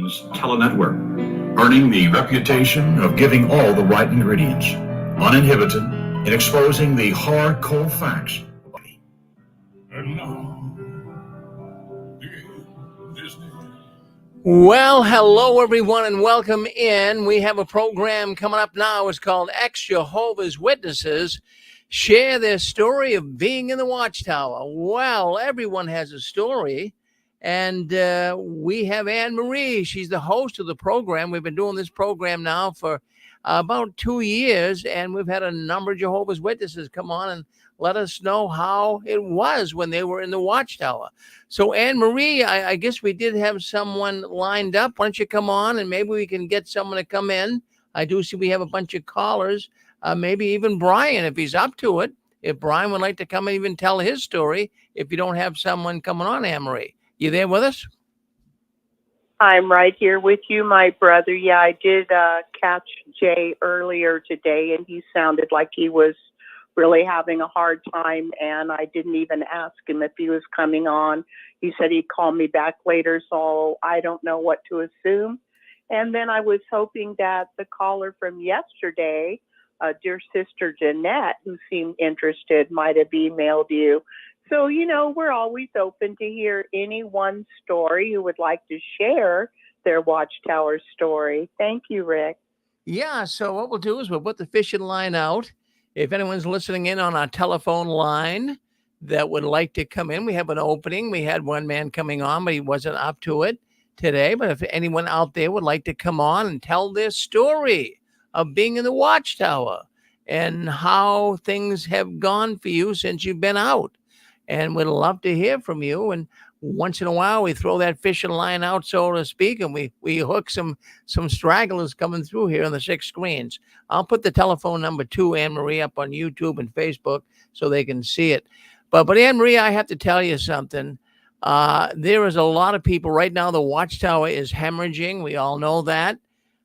Exhaustion's telenetwork, earning the reputation of giving all the right ingredients, uninhibited in exposing the hard, cold facts. And now, Disney. Well, hello, everyone, and welcome in. We have a program coming up now. It's called Jehovah's Witnesses Share Their Story of Being in the Watchtower. Well, everyone has a story, and we have Anne Marie. She's the host of the program. We've been doing this program now for about 2 years, and we've had a number of Jehovah's Witnesses come on and let us know how it was when they were in the Watchtower. So, Anne Marie, I guess we did have someone lined up. Why don't you come on and maybe we can get someone to come in? I do see we have a bunch of callers, maybe even Brian, if he's up to it. If Brian would like to come and even tell his story, if you don't have someone coming on, Anne Marie. You there with us? I'm right here with you, my brother. Yeah, I did catch Jay earlier today, and he sounded like he was really having a hard time, and I didn't even ask him if he was coming on. He said he'd call me back later, so I don't know what to assume. And then I was hoping that the caller from yesterday, dear sister Jeanette, who seemed interested, might have emailed you. So, you know, we're always open to hear anyone's story who would like to share their Watchtower story. Thank you, Rick. Yeah, so what we'll do is we'll put the fishing line out. If anyone's listening in on our telephone line that would like to come in, we have an opening. We had one man coming on, but he wasn't up to it today. But if anyone out there would like to come on and tell their story of being in the Watchtower and how things have gone for you since you've been out, and we'd love to hear from you. And once in a while, we throw that fishing line out, so to speak, and we hook some stragglers coming through here on the 6 screens. I'll put the telephone number to Anne Marie up on YouTube and Facebook so they can see it. But Anne Marie, I have to tell you something. There is a lot of people right now. The Watchtower is hemorrhaging. We all know that.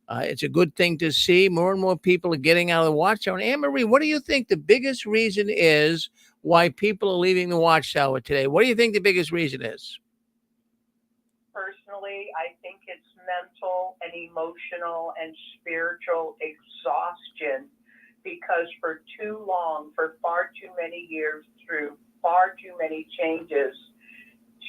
It's a good thing to see. More and more people are getting out of the Watchtower. And Anne Marie, what do you think the biggest reason is why people are leaving the Watchtower today? What do you think the biggest reason is? Personally, I think it's mental and emotional and spiritual exhaustion, because for too long, for far too many years, through far too many changes,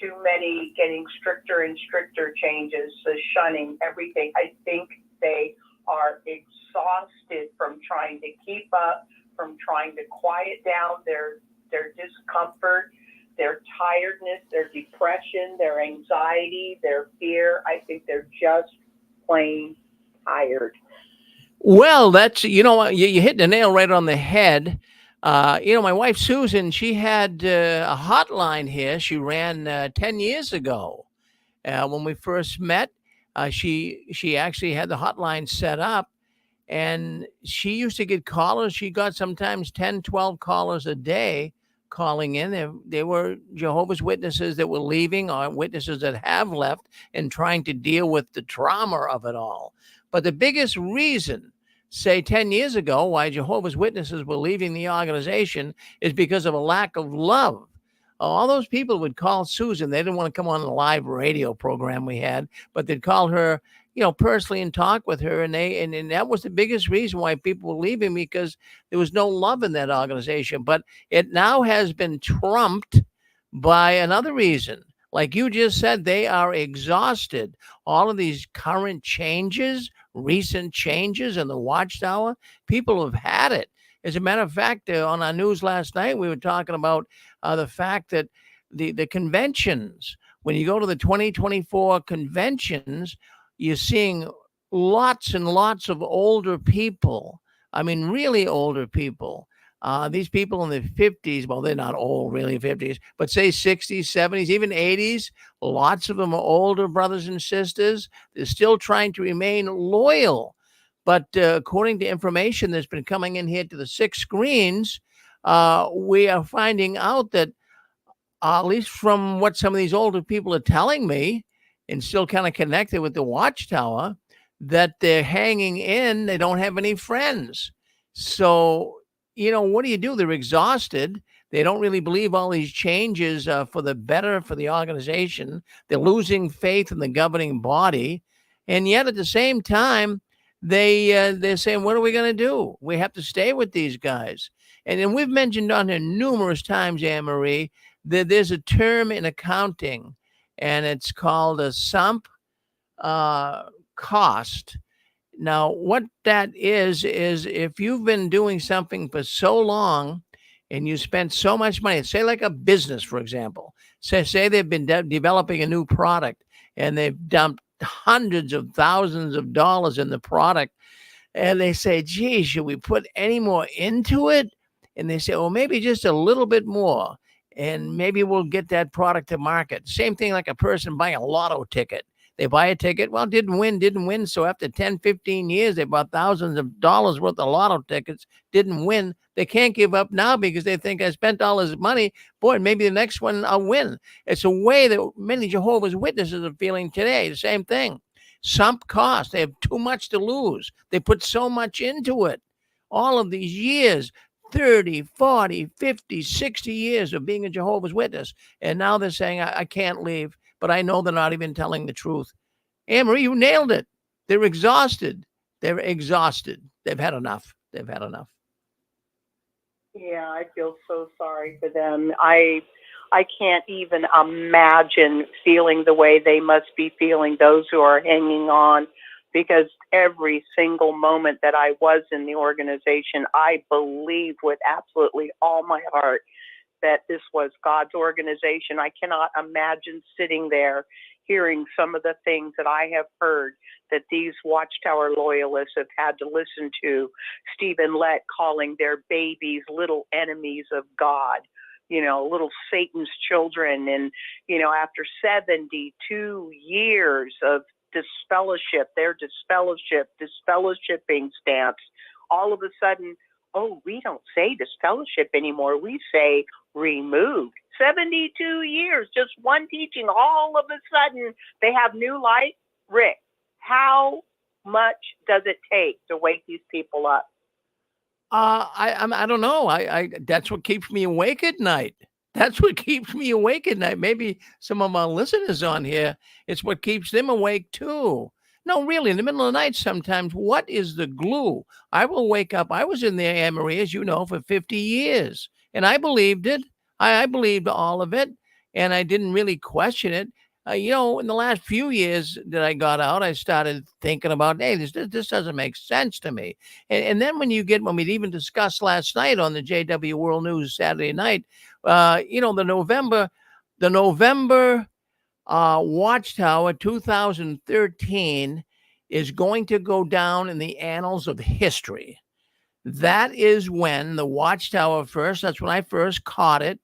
too many getting stricter and stricter changes, the shunning, everything, I think they are exhausted from trying to keep up, from trying to quiet down their discomfort, their tiredness, their depression, their anxiety, their fear. I think they're just plain tired. Well, that's, you hit the nail right on the head. My wife, Susan, she had a hotline here. She ran 10 years ago. When we first met, she actually had the hotline set up, and she used to get callers. She got sometimes 10, 12 callers a day calling in. They were Jehovah's Witnesses that were leaving, or witnesses that have left and trying to deal with the trauma of it all. But the biggest reason, say 10 years ago, why Jehovah's Witnesses were leaving the organization is because of a lack of love. All those people would call Susan. They didn't want to come on the live radio program we had, but they'd call her, personally and talk with her. And that was the biggest reason why people were leaving, because there was no love in that organization. But it now has been trumped by another reason. Like you just said, they are exhausted. All of these current changes, recent changes in the Watchtower, people have had it. As a matter of fact, on our news last night, we were talking about the fact that the conventions, when you go to the 2024 conventions, you're seeing lots and lots of older people. I mean, really older people. These people in the 50s, well, they're not old, really 50s, but say 60s, 70s, even 80s. Lots of them are older brothers and sisters. They're still trying to remain loyal. But according to information that's been coming in here to the 6 screens, we are finding out that, at least from what some of these older people are telling me, and still kind of connected with the Watchtower, that they're hanging in. They don't have any friends. So, what do? They're exhausted. They don't really believe all these changes for the better for the organization. They're losing faith in the governing body. And yet at the same time, they're saying, what are we going to do? We have to stay with these guys. And then we've mentioned on here numerous times, Anne Marie, that there's a term in accounting, and it's called a sump cost. Now, what that is if you've been doing something for so long and you spent so much money, say like a business, for example, say they've been developing a new product and they've dumped hundreds of thousands of dollars in the product, and they say, gee, should we put any more into it? And they say, well, maybe just a little bit more, and maybe we'll get that product to market. Same thing like a person buying a lotto ticket. They buy a ticket, well, didn't win. So after 10, 15 years, they bought thousands of dollars worth of lotto tickets, didn't win. They can't give up now because they think I spent all this money. Boy, maybe the next one I'll win. It's a way that many Jehovah's Witnesses are feeling today. The same thing. Sunk cost. They have too much to lose. They put so much into it. All of these years, 30, 40, 50, 60 years of being a Jehovah's Witness. And now they're saying, I can't leave. But I know they're not even telling the truth. Anne Marie, you nailed it. They're exhausted. They're exhausted. They've had enough. They've had enough. Yeah, I feel so sorry for them. I can't even imagine feeling the way they must be feeling, those who are hanging on, because every single moment that I was in the organization, I believed with absolutely all my heart that this was God's organization. I cannot imagine sitting there hearing some of the things that I have heard that these Watchtower loyalists have had to listen to. Stephen Lett calling their babies little enemies of God, little Satan's children. And, after 72 years of disfellowship, their disfellowshipping stance, all of a sudden, oh, we don't say disfellowship anymore. We say removed. 72 years, just one teaching. All of a sudden, they have new life. Rick, how much does it take to wake these people up? I don't know. I that's what keeps me awake at night. That's what keeps me awake at night. Maybe some of my listeners on here, it's what keeps them awake too. No, really, in the middle of the night sometimes, what is the glue? I will wake up. I was in there, Anne Marie, as you know, for 50 years, and I believed it. I believed all of it, and I didn't really question it. In the last few years that I got out, I started thinking about, hey, this doesn't make sense to me. And then when we even discussed last night on the JW World News Saturday night, the November Watchtower 2013 is going to go down in the annals of history. That is when the Watchtower that's when I first caught it.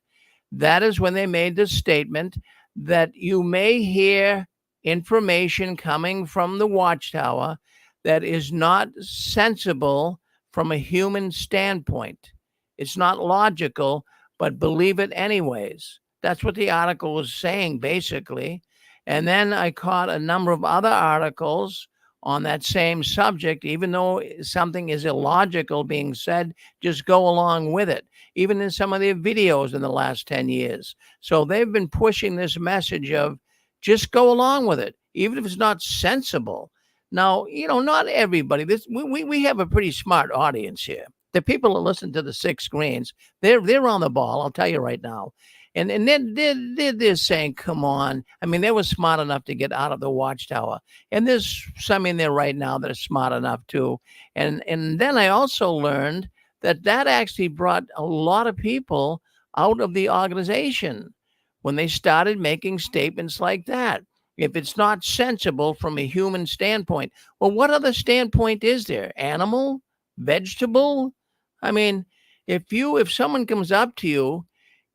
That is when they made the statement that you may hear information coming from the Watchtower that is not sensible from a human standpoint. It's not logical, but believe it anyways. That's what the article was saying, basically. And then I caught a number of other articles on that same subject. Even though something is illogical being said, just go along with it, even in some of their videos in the last 10 years. So they've been pushing this message of just go along with it, even if it's not sensible. Now, not everybody. We have a pretty smart audience here. The people that listen to the Six Screens, they're on the ball, I'll tell you right now. And they're saying, come on. I mean, they were smart enough to get out of the Watchtower. And there's some in there right now that are smart enough too. And then I also learned that actually brought a lot of people out of the organization when they started making statements like that. If it's not sensible from a human standpoint, well, what other standpoint is there? Animal? Vegetable? I mean, if someone comes up to you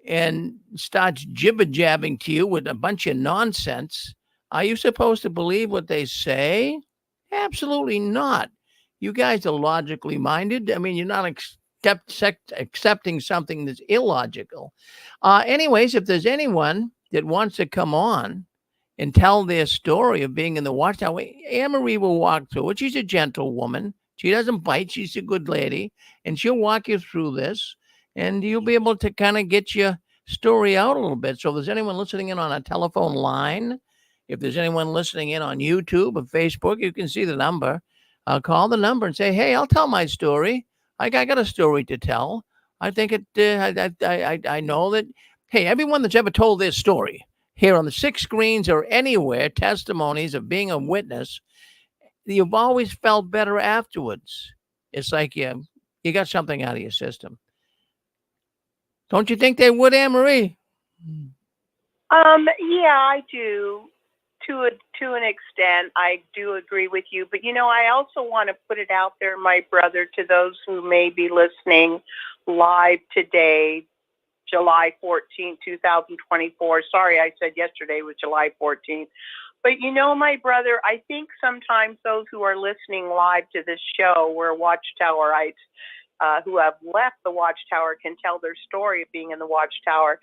and starts jibber-jabbing to you with a bunch of nonsense, are you supposed to believe what they say? Absolutely not. You guys are logically minded. I mean, you're not accepting something that's illogical. Anyways, if there's anyone that wants to come on and tell their story of being in the Watchtower, Anne Marie will walk through it. She's a gentle woman. She doesn't bite. She's a good lady. And she'll walk you through this. And you'll be able to kind of get your story out a little bit. So if there's anyone listening in on a telephone line, If there's anyone listening in on YouTube or Facebook, you can see the number. Call the number and say, "Hey, I'll tell my story. I got a story to tell. I think it. I know that. Hey, everyone that's ever told their story here on the six screens or anywhere, testimonies of being a witness, you've always felt better afterwards. It's like you got something out of your system. Don't you think they would, Anne Marie?" Yeah, I do. To an extent, I do agree with you. But I also want to put it out there, my brother, to those who may be listening live today, July 14th, 2024. Sorry, I said yesterday was July 14th. But my brother, I think sometimes those who are listening live to this show, we're Watchtowerites who have left the Watchtower, can tell their story of being in the Watchtower.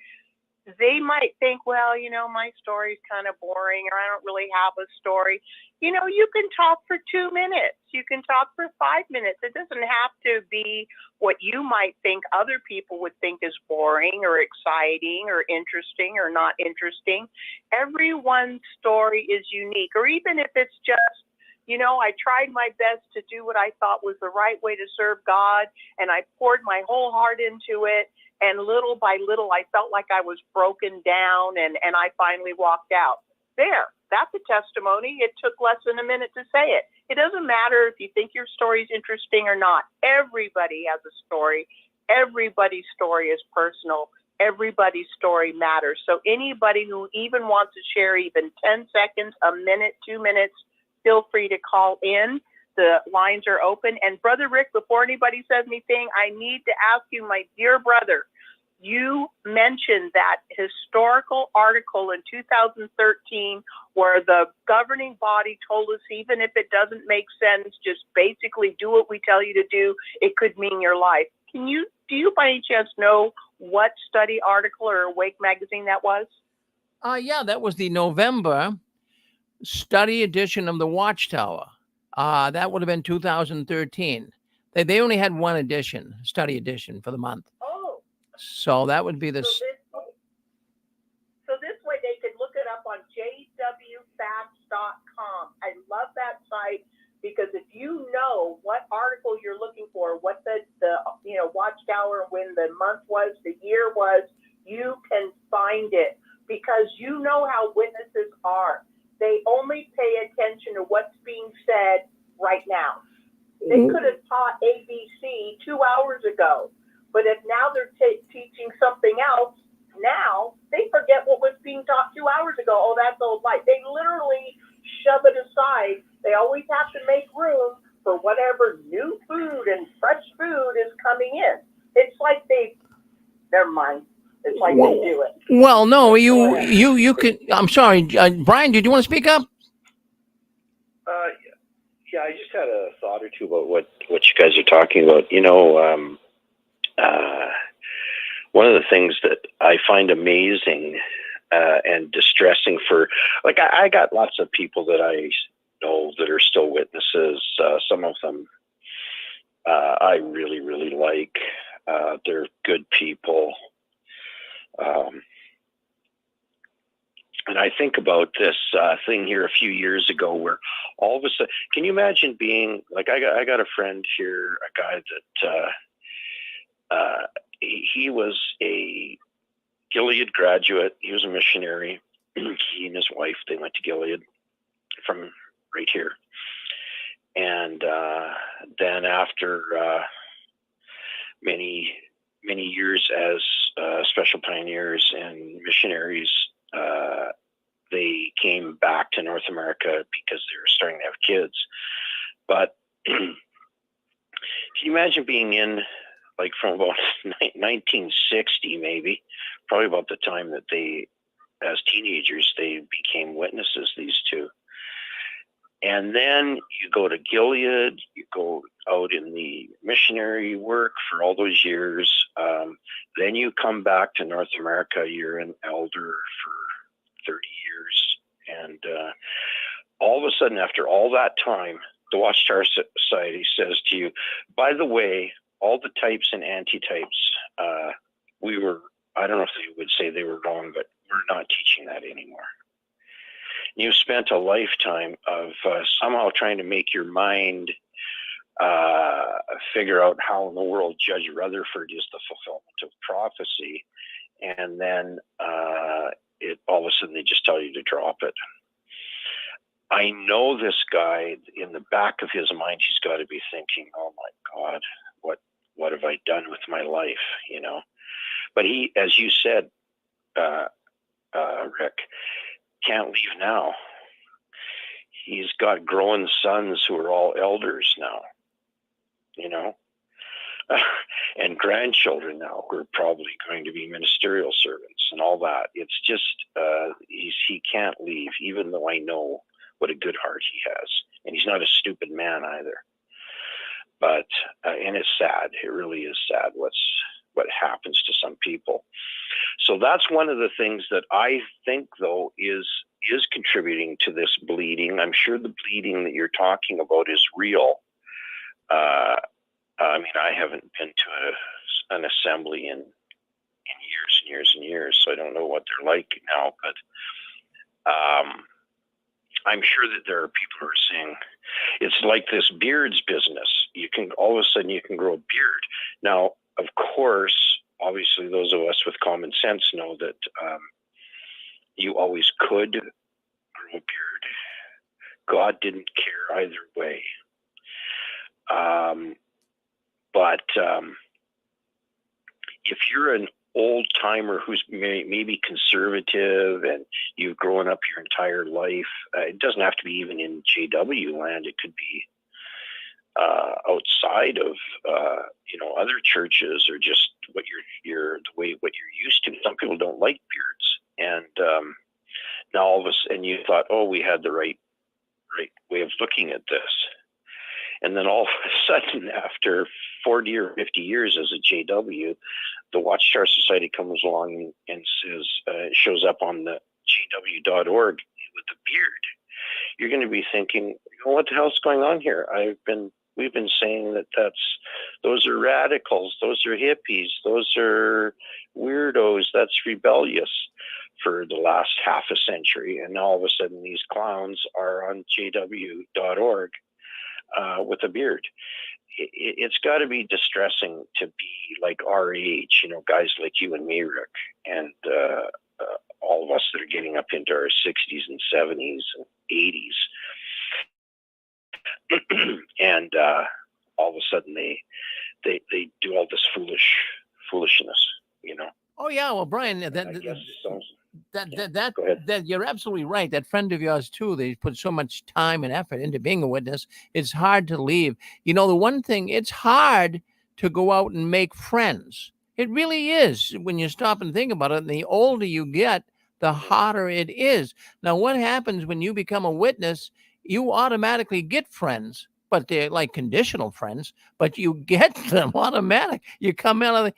They might think, well, my story's kind of boring, or I don't really have a story. You can talk for 2 minutes. You can talk for 5 minutes. It doesn't have to be what you might think other people would think is boring or exciting or interesting or not interesting. Everyone's story is unique. Or even if it's just, I tried my best to do what I thought was the right way to serve God, and I poured my whole heart into it. And little by little, I felt like I was broken down, and I finally walked out. There, that's a testimony. It took less than a minute to say it. It doesn't matter if you think your story is interesting or not. Everybody has a story. Everybody's story is personal. Everybody's story matters. So anybody who even wants to share even 10 seconds, a minute, 2 minutes, feel free to call in. The lines are open. And Brother Rick, before anybody says anything, I need to ask you, my dear brother, you mentioned that historical article in 2013 where the governing body told us, even if it doesn't make sense, just basically do what we tell you to do. It could mean your life. Do you by any chance know what study article or Awake magazine that was? Yeah, that was the November study edition of the Watchtower. That would have been 2013. They only had one edition, study edition for the month. Oh. So that would be the. So this way they could look it up on jwfacts.com. I love that site because if you know what article you're looking for, what the Watchtower, when the month was, the year was, you can find it because you know how witnesses are. They only pay attention to what's being said right now. They could have taught ABC 2 hours ago, but if now they're teaching something else, now they forget what was being taught 2 hours ago. Oh, that's old life. They literally shove it aside. They always have to make room for whatever new food and fresh food is coming in. It's like never mind. It's like they do it. Well, no, you can. I'm sorry, Brian. Did you want to speak up? Yeah, I just had a thought or two about what you guys are talking about. One of the things that I find amazing and distressing for, like, I got lots of people that I know that are still witnesses. Some of them I really, really like. They're good people. And I think about this thing here a few years ago where all of a sudden, can you imagine being like, I got a friend here, a guy that he was a Gilead graduate. He was a missionary. He and his wife, they went to Gilead from right here. And then after many years as special pioneers and missionaries, they came back to North America because they were starting to have kids. But can you imagine being in, like, from about 1960, maybe, probably about the time that they, as teenagers, they became witnesses, these two. And then you go to Gilead, you go out in the missionary work for all those years. Then you come back to North America, you're an elder for 30 years. And all of a sudden, after all that time, the Watchtower Society says to you, by the way, all the types and antitypes, I don't know if they would say they were wrong, but we're not teaching that anymore. You've spent a lifetime of somehow trying to make your mind figure out how in the world Judge Rutherford is the fulfillment of prophecy, and then all of a sudden they just tell you to drop it. I know this guy, in the back of his mind, he's got to be thinking, "Oh my God, what have I done with my life?" You know. But he, as you said, Rick, can't leave now. He's got growing sons who are all elders now, you know, and grandchildren now who are probably going to be ministerial servants and all that. It's just, he can't leave, even though I know what a good heart he has. And he's not a stupid man either. But, and it's sad. It really is sad what happens to some people. So that's one of the things that I think, though, is contributing to this bleeding. I'm sure the bleeding that you're talking about is real. I mean, I haven't been to an assembly in years and years and years, so I don't know what they're like now. But I'm sure that there are people who are saying it's like this beards business. You can all of a sudden you can grow a beard. Now, of course, obviously, those of us with common sense know that you always could grow a beard. God didn't care either way. But if you're an old timer who's maybe conservative and you've grown up your entire life, it doesn't have to be even in JW land. It could be outside of other churches, or just what you're used to. Some people don't like beards, and now all of a sudden you thought, oh, we had the right way of looking at this, and then all of a sudden, after 40 or 50 years as a JW, the Watchtower Society comes along and says, shows up on the jw.org with a beard. You're going to be thinking, what the hell's going on here? We've been saying that those are radicals, those are hippies, those are weirdos, that's rebellious for the last half a century. And now all of a sudden these clowns are on jw.org with a beard. It's got to be distressing to be like our age, guys like you and me, Rick, and all of us that are getting up into our 60s and 70s and 80s. And all of a sudden they do all this foolishness, Oh yeah, well, Brian, that you're absolutely right. That friend of yours too, they put so much time and effort into being a witness. It's hard to leave. The one thing, it's hard to go out and make friends. It really is, when you stop and think about it. And the older you get, the harder it is. Now, what happens when you become a witness? You automatically get friends, but they're like conditional friends, but you get them automatic. You come out of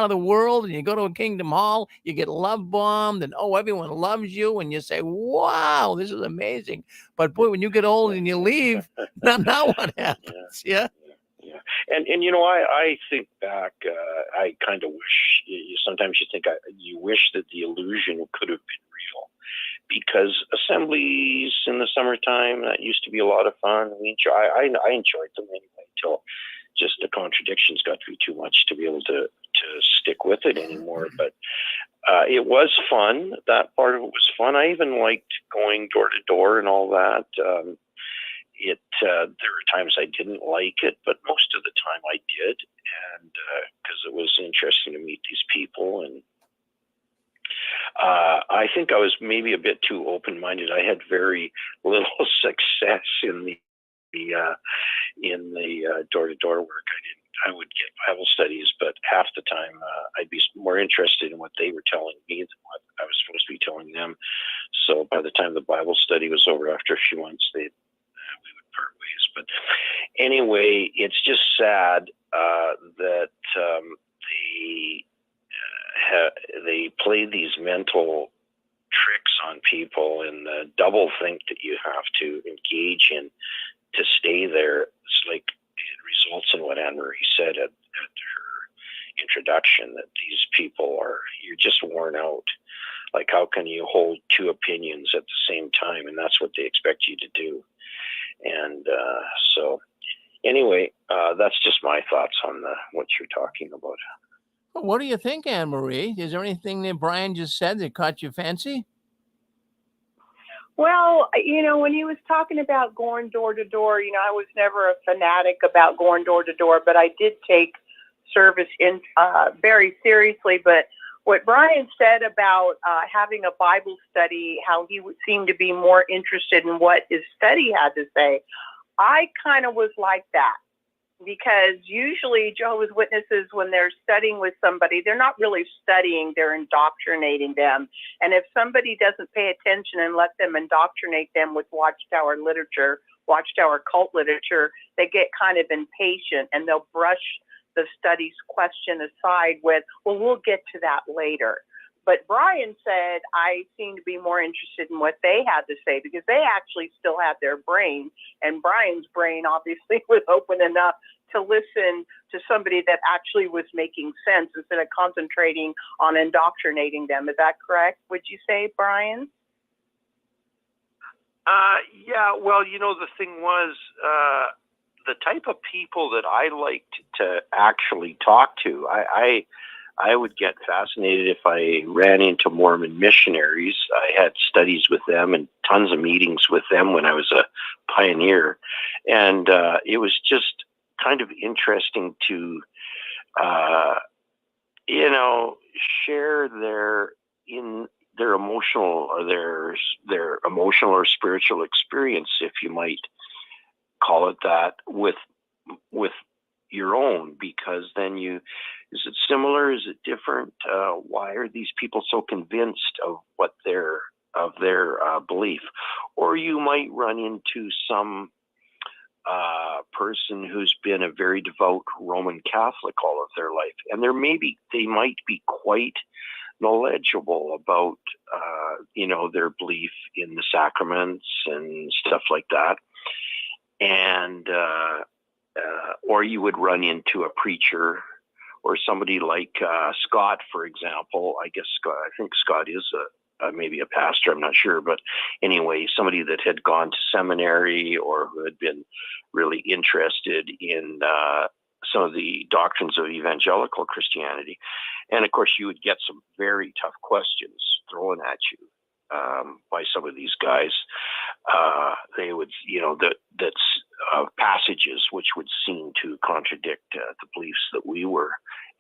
the world and you go to a Kingdom Hall, you get love bombed, and everyone loves you, and you say, wow, this is amazing. But boy, when you get old and you leave, now what happens? Yeah. Yeah. And I think back, I kind of wish, sometimes you think you wish that the illusion could have been real. Because assemblies in the summertime, that used to be a lot of fun. I enjoyed them anyway, until just the contradictions got to be too much to be able to stick with it anymore. But it was fun. That part of it was fun. I even liked going door to door and all that. There were times I didn't like it, but most of the time I did, and because it was interesting to meet these people. And I think I was maybe a bit too open-minded. I had very little success in the door-to-door work. I would get Bible studies, but half the time I'd be more interested in what they were telling me than what I was supposed to be telling them. So by the time the Bible study was over, after a few months, we would part ways. But anyway, it's just sad that they play these mental tricks on people, and the double think that you have to engage in to stay there. It's like it results in what Anne-Marie said at her introduction, that these people you're just worn out. Like, how can you hold two opinions at the same time? And that's what they expect you to do. And so anyway, that's just my thoughts on what you're talking about. What do you think, Anne Marie? Is there anything that Brian just said that caught your fancy? Well, when he was talking about going door to door, I was never a fanatic about going door to door, but I did take service in very seriously. But what Brian said about having a Bible study, how he would seem to be more interested in what his study had to say, I kind of was like that. Because usually Jehovah's Witnesses, when they're studying with somebody, they're not really studying, they're indoctrinating them. And if somebody doesn't pay attention and let them indoctrinate them with Watchtower literature, Watchtower cult literature, they get kind of impatient and they'll brush the study's question aside with, well, we'll get to that later. But Brian said, I seem to be more interested in what they had to say because they actually still had their brain. And Brian's brain obviously was open enough to listen to somebody that actually was making sense instead of concentrating on indoctrinating them. Is that correct? Would you say, Brian? Yeah, well, the thing was, the type of people that I liked to actually talk to, I would get fascinated if I ran into Mormon missionaries. I had studies with them and tons of meetings with them when I was a pioneer. And it was just kind of interesting to, share their emotional or their emotional or spiritual experience, if you might call it that, with your own, because then is it similar? Is it different? Why are these people so convinced of their belief? Or you might run into some person who's been a very devout Roman Catholic all of their life, and they might be quite knowledgeable about their belief in the sacraments and stuff like that. And or you would run into a preacher or somebody like Scott, for example. I think Scott is maybe a pastor, I'm not sure. But anyway, somebody that had gone to seminary or who had been really interested in some of the doctrines of evangelical Christianity. And of course, you would get some very tough questions thrown at you by some of these guys. They would, that's passages which would seem to contradict the beliefs that we were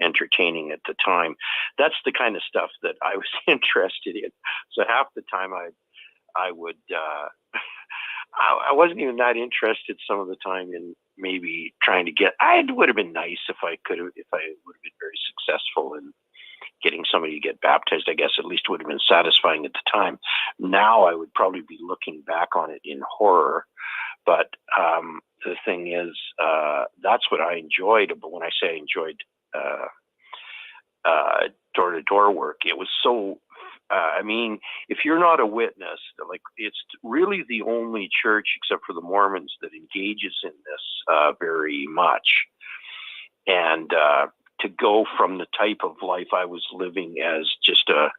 entertaining at the time. That's the kind of stuff that I was interested in. So half the time I would, I wasn't even that interested some of the time in maybe trying to it would have been nice if I would have been very successful in getting somebody to get baptized. I guess at least would have been satisfying at the time. Now I would probably be looking back on it in horror. But the thing is, that's what I enjoyed. But when I say I enjoyed door-to-door work, it was so, if you're not a witness, like, it's really the only church, except for the Mormons, that engages in this very much. And to go from the type of life I was living as just a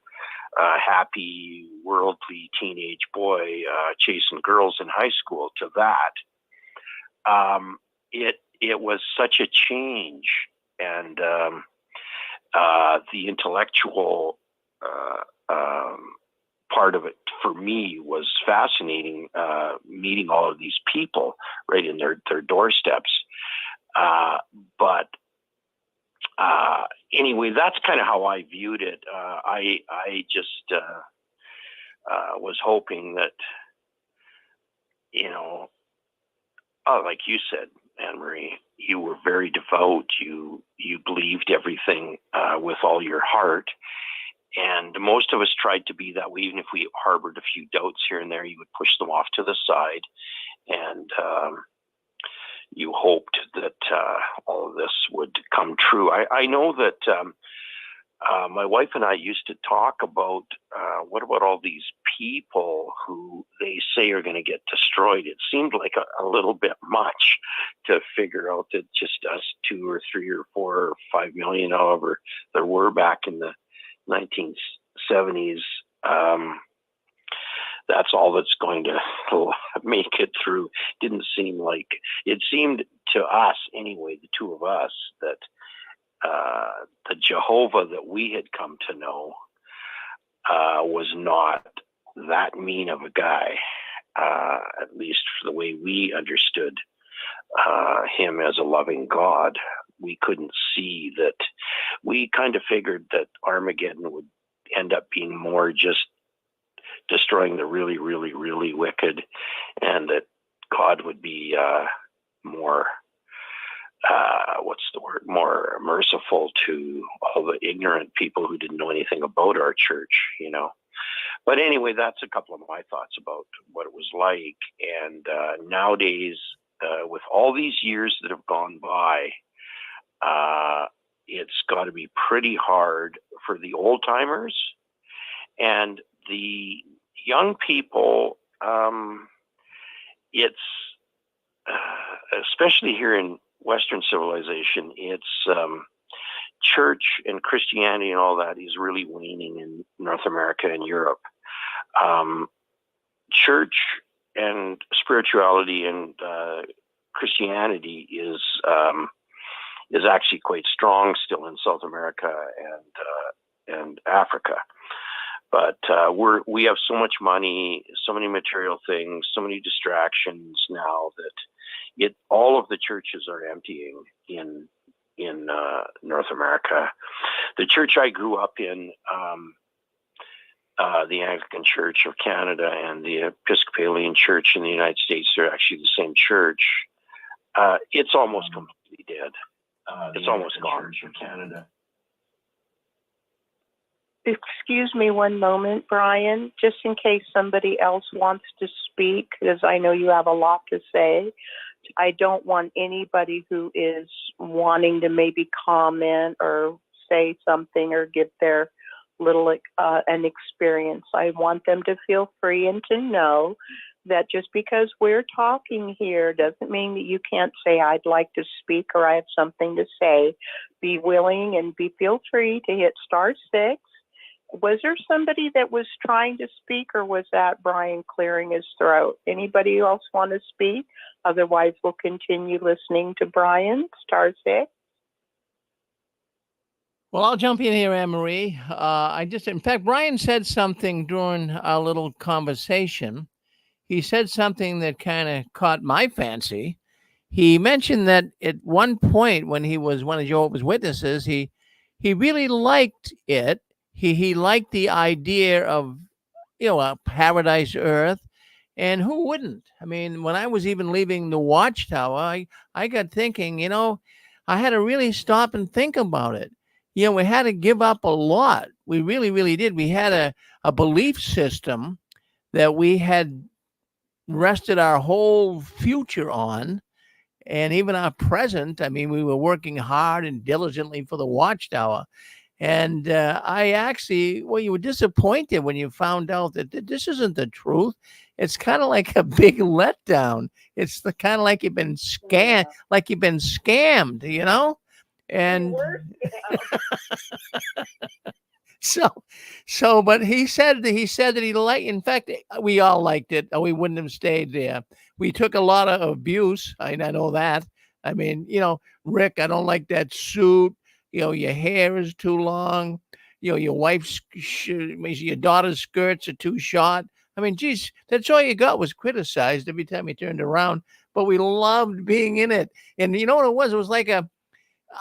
happy, worldly teenage boy chasing girls in high school to that, it was such a change. And the intellectual part of it for me was fascinating, meeting all of these people right in their doorsteps. But anyway, that's kind of how I viewed it. I just was hoping that, like you said, Anne-Marie, you were very devout. You believed everything with all your heart. And most of us tried to be that way. Even if we harbored a few doubts here and there, you would push them off to the side. And you hoped that all of this would come true. I know that my wife and I used to talk about what about all these people who they say are going to get destroyed. It seemed like a little bit much to figure out that just us 2 or 3 or 4 or 5 million, however there were back in the 1970s, that's all that's going to make it through. Didn't seem like it seemed to us anyway, the two of us, that the Jehovah that we had come to know was not that mean of a guy, at least for the way we understood him as a loving God. We couldn't see that. We kind of figured that Armageddon would end up being more just destroying the really, really, really wicked, and that God would be more, more merciful to all the ignorant people who didn't know anything about our church, you know. But anyway, that's a couple of my thoughts about what it was like. And nowadays, with all these years that have gone by, it's got to be pretty hard for the old timers and the young people. It's especially here in Western civilization, it's church and Christianity and all that is really waning in North America and Europe. Church and spirituality and Christianity is actually quite strong still in South America and Africa. But we have so much money, so many material things, so many distractions now that all of the churches are emptying in North America. The church I grew up in, the Anglican Church of Canada and the Episcopalian Church in the United States, they're actually the same church. It's almost completely dead. It's almost gone. Church of Canada. Excuse me one moment, Brian, just in case somebody else wants to speak, because I know you have a lot to say. I don't want anybody who is wanting to maybe comment or say something or give their little an experience. I want them to feel free and to know that just because we're talking here doesn't mean that you can't say, I'd like to speak or I have something to say. Be willing and feel free to hit *6. Was there somebody that was trying to speak, or was that Brian clearing his throat? Anybody else want to speak? Otherwise, we'll continue listening to Brian. *6. Well, I'll jump in here, Anne-Marie. In fact, Brian said something during our little conversation. He said something that kind of caught my fancy. He mentioned that at one point when he was one of Jehovah's Witnesses, he really liked it. He liked the idea of, a paradise earth, and who wouldn't? I mean, when I was even leaving the Watchtower, I got thinking, I had to really stop and think about it. We had to give up a lot. We really, really did. We had a belief system that we had rested our whole future on, and even our present. I mean, we were working hard and diligently for the Watchtower. And you were disappointed when you found out that this isn't the truth. It's kind of like a big letdown. It's the kind of like you've been scammed, And but he said that he liked. In fact, we all liked it. We wouldn't have stayed there. We took a lot of abuse. I know that. I mean, Rick, I don't like that suit. Your hair is too long. Your wife's, your daughter's skirts are too short. I mean, geez, that's all you got was criticized every time you turned around. But we loved being in it. And you know what it was? It was like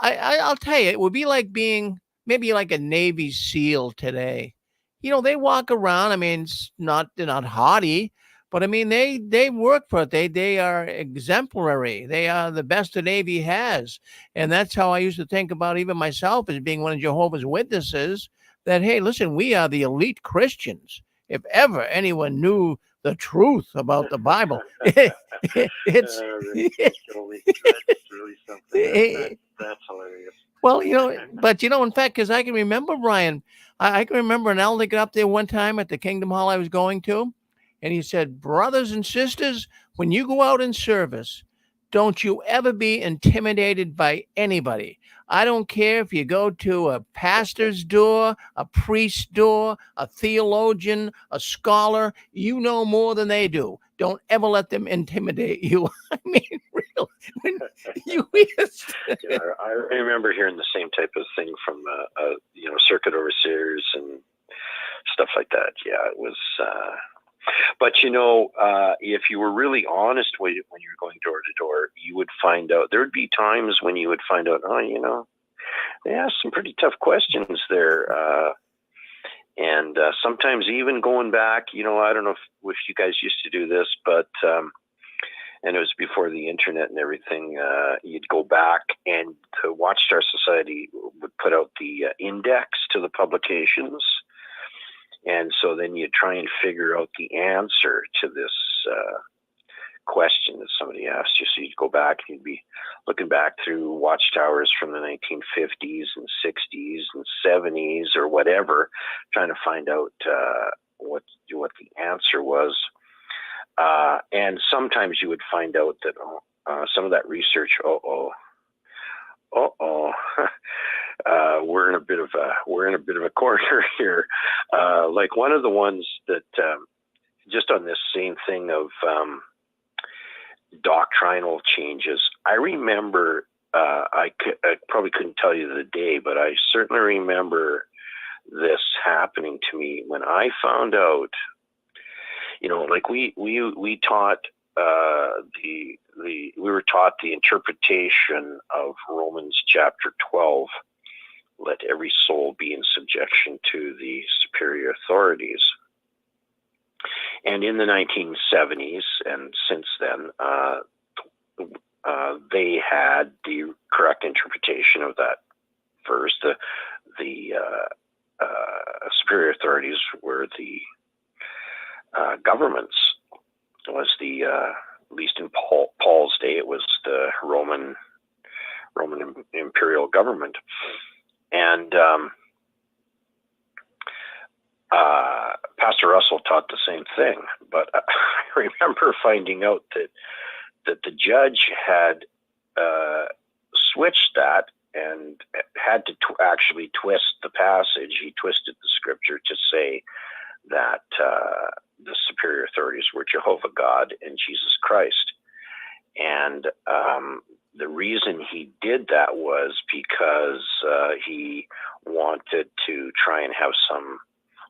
I'll tell you, it would be like being maybe like a Navy SEAL today. They walk around. I mean, they're not haughty, but I mean, they work for it. They are exemplary. They are the best the Navy has. And that's how I used to think about even myself as being one of Jehovah's Witnesses, that, hey, listen, we are the elite Christians. If ever anyone knew the truth about the Bible, it's really something. That's hilarious. Well, but in fact, because I can remember, Brian, I can remember an elder got up there one time at the Kingdom Hall I was going to, and he said, brothers and sisters, when you go out in service, Don't you ever be intimidated by anybody. I don't care if you go to a pastor's door, a priest's door, a theologian, a scholar. You know more than they do. Don't ever let them intimidate you. I mean, really, when you Yeah, I remember hearing the same type of thing from circuit overseers and stuff like that. Yeah, it was. But if you were really honest when you were going door to door, you would find out there would be times when you would find out, they asked some pretty tough questions there. And sometimes even going back, I don't know if you guys used to do this, but and it was before the internet and everything, you'd go back and the Watchtower Society would put out the index to the publications. And so then you try and figure out the answer to this question that somebody asked you. So you'd go back and you'd be looking back through Watchtowers from the 1950s and 60s and 70s or whatever, trying to find out what the answer was. And sometimes you would find out that some of that research, we're in a bit of a corner here. Like one of the ones that just on this same thing of doctrinal changes, I remember I probably couldn't tell you the day, but I certainly remember this happening to me when I found out. Like we taught we were taught the interpretation of Romans chapter 12. Let every soul be in subjection to the superior authorities. And in the 1970s and since then, they had the correct interpretation of that verse. The superior authorities were the governments. It was at least in Paul's day, it was the Roman imperial government. And Pastor Russell taught the same thing, but I remember finding out that the judge had switched that and had to actually twist the passage. He twisted the scripture to say that the superior authorities were Jehovah God and Jesus Christ. And the reason he did that was because he wanted to try and have some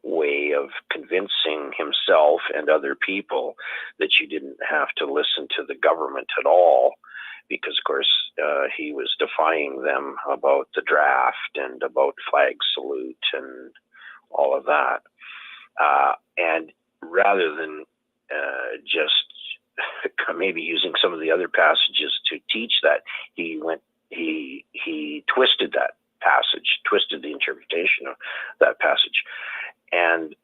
way of convincing himself and other people that you didn't have to listen to the government at all, because of course he was defying them about the draft and about flag salute and all of that. And rather than just maybe using some of the other passages to teach that, he twisted that passage, twisted the interpretation of that passage. And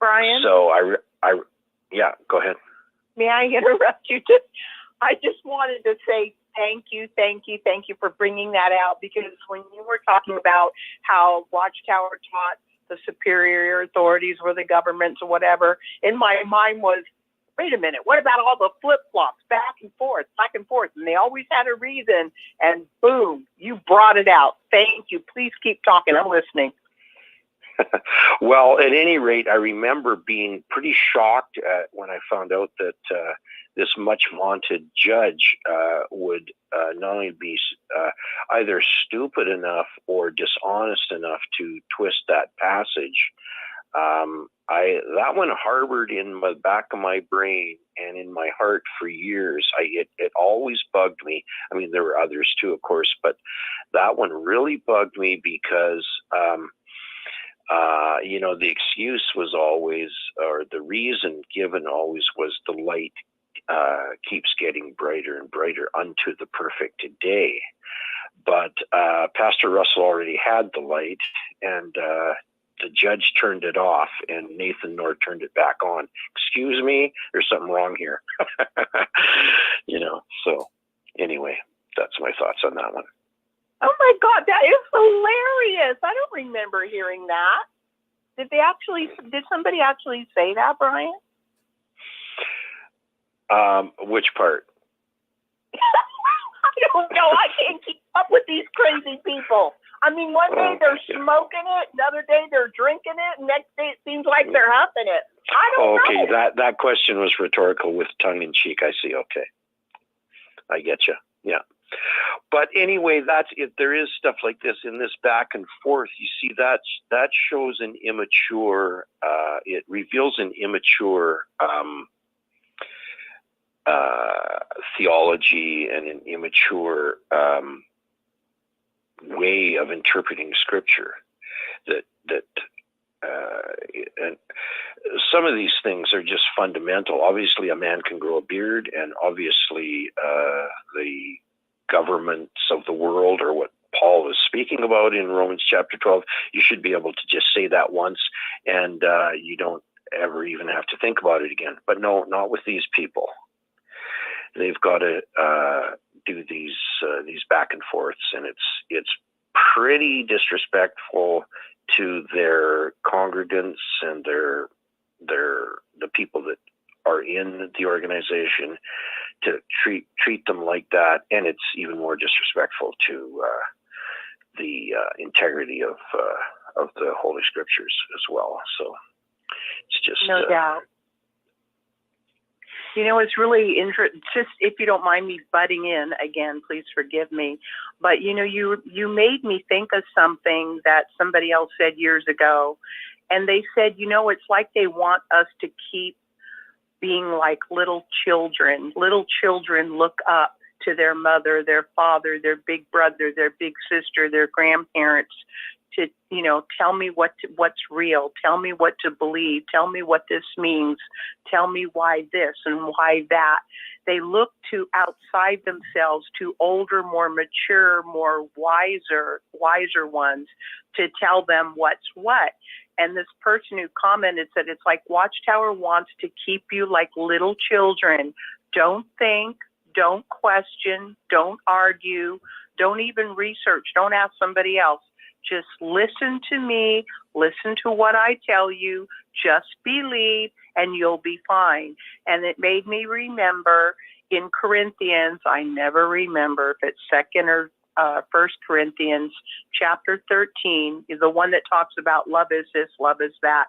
Brian? So yeah, go ahead. May I interrupt you? I just wanted to say thank you for bringing that out, because when you were talking about how Watchtower taught the superior authorities were the governments or whatever, in my mind was, wait a minute, what about all the flip-flops back and forth? And they always had a reason, and boom, you brought it out. Thank you. Please keep talking. I'm listening. Well, at any rate, I remember being pretty shocked when I found out that this much vaunted judge would not only be either stupid enough or dishonest enough to twist that passage. That one harbored in the back of my brain and in my heart for years. It always bugged me. I mean, there were others too, of course, but that one really bugged me because the excuse was always, or the reason given always was, the light keeps getting brighter and brighter unto the perfect day. But Pastor Russell already had the light, and the judge turned it off, and Nathan Knorr turned it back on. Excuse me, there's something wrong here. So anyway, that's my thoughts on that one. Oh my God, that is hilarious. I don't remember hearing that. Did somebody actually say that, Brian? Which part? don't know. I can't keep up with these crazy people. I mean, one day they're smoking it, another day they're drinking it, and next day it sees like they're huffing it. I don't know. Okay, that question was rhetorical with tongue in cheek. I see. Okay, I get you. Yeah. But anyway, that's it. There is stuff like this in this back and forth. You see, that shows an immature. It reveals an immature theology and an immature way of interpreting Scripture. And some of these things are just fundamental. Obviously, a man can grow a beard, and obviously, the governments of the world, or what Paul is speaking about in Romans chapter 12, you should be able to just say that once, and you don't ever even have to think about it again. But no, not with these people. They've got to do these back and forths, and it's pretty disrespectful to their congregants and the people that are in the organization to treat them like that, and it's even more disrespectful to the integrity of the Holy Scriptures as well. So it's just no doubt. You know, it's really interesting. Just if you don't mind me butting in again, please forgive me. But you know, you made me think of something that somebody else said years ago, and they said, you know, it's like they want us to keep being like little children. Little children look up to their mother, their father, their big brother, their big sister, their grandparents to, you know, tell me what's real, tell me what to believe, tell me what this means, tell me why this and why that. They look to outside themselves, to older, more mature, more wiser ones to tell them what's what. And this person who commented said it's like Watchtower wants to keep you like little children. Don't think, don't question, don't argue, don't even research, don't ask somebody else. Just listen to me, listen to what I tell you, just believe, and you'll be fine. And it made me remember in Corinthians, I never remember if it's 2nd or 1 Corinthians chapter 13, is the one that talks about love is this, love is that.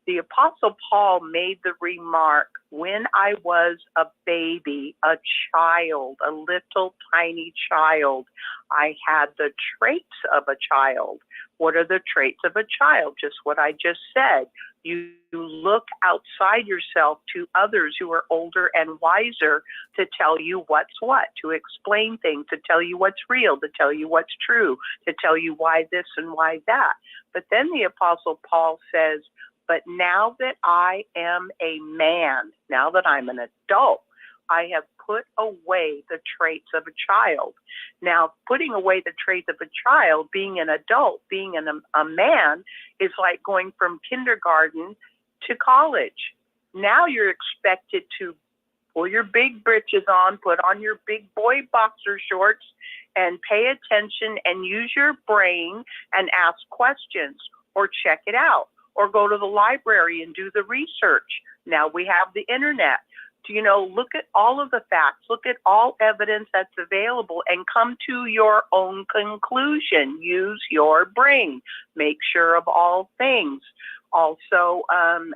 The Apostle Paul made the remark, when I was a baby, a child, a little tiny child, I had the traits of a child. What are the traits of a child? Just what I just said. You look outside yourself to others who are older and wiser to tell you what's what, to explain things, to tell you what's real, to tell you what's true, to tell you why this and why that. But then the Apostle Paul says, but now that I am a man, now that I'm an adult, I have put away the traits of a child. Now, putting away the traits of a child, being an adult, being a man, is like going from kindergarten to college. Now you're expected to pull your big britches on, put on your big boy boxer shorts, and pay attention and use your brain and ask questions or check it out or go to the library and do the research. Now we have the internet. You know, look at all of the facts, look at all evidence that's available and come to your own conclusion. Use your brain. Make sure of all things. Also,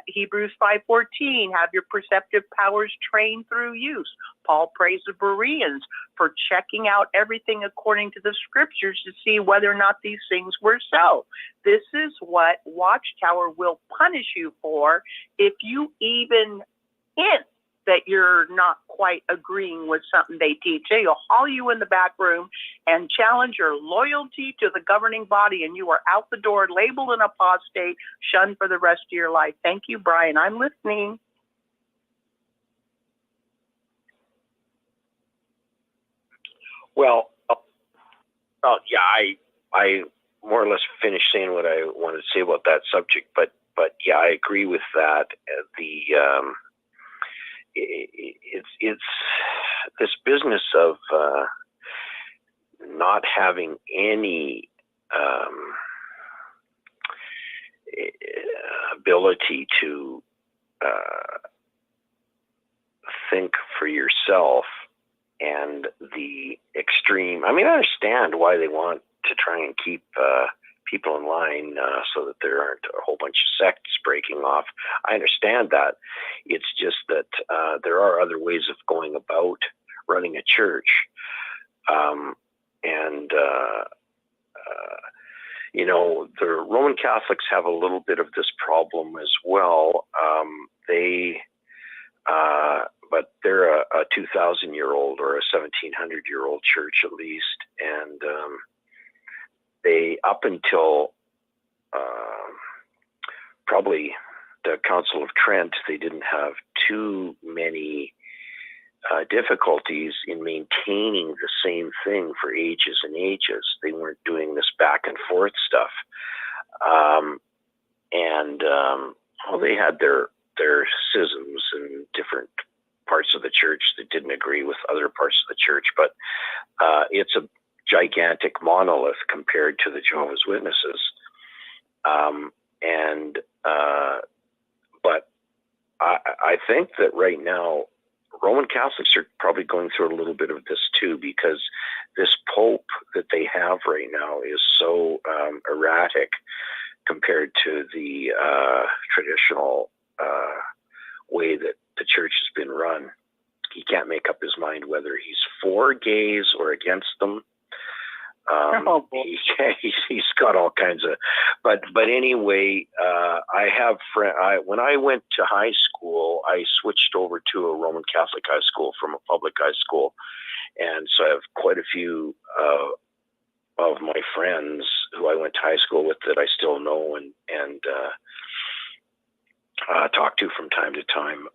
Hebrews 5:14, have your perceptive powers trained through use. Paul praised the Bereans for checking out everything according to the scriptures to see whether or not these things were so. This is what Watchtower will punish you for if you even hint that you're not quite agreeing with something they teach. They'll haul you in the back room and challenge your loyalty to the governing body, and you are out the door, labeled an apostate, shunned for the rest of your life. Thank you, Brian. I'm listening. Well, yeah, I more or less finished saying what I wanted to say about that subject, but yeah, I agree with that. It's this business of not having any ability to think for yourself and the extreme. I mean, I understand why they want to try and keep people in line so that there aren't a whole bunch of sects breaking off. I understand that. It's just that there are other ways of going about running a church. You know, the Roman Catholics have a little bit of this problem as well. But they're a 2,000-year-old or a 1,700-year-old church at least, and they, up until probably the Council of Trent, they didn't have too many difficulties in maintaining the same thing for ages and ages. They weren't doing this back and forth stuff, well, they had their schisms in different parts of the church that didn't agree with other parts of the church, but it's a gigantic monolith compared to the Jehovah's Witnesses. But I think that right now Roman Catholics are probably going through a little bit of this too, because this Pope that they have right now is so erratic compared to the traditional way that the church has been run. He can't make up his mind whether he's for gays or against them. He's got all kinds of, but anyway, I have when I went to high school, I switched over to a Roman Catholic high school from a public high school, and so I have quite a few of my friends who I went to high school with that I still know and talk to from time to time.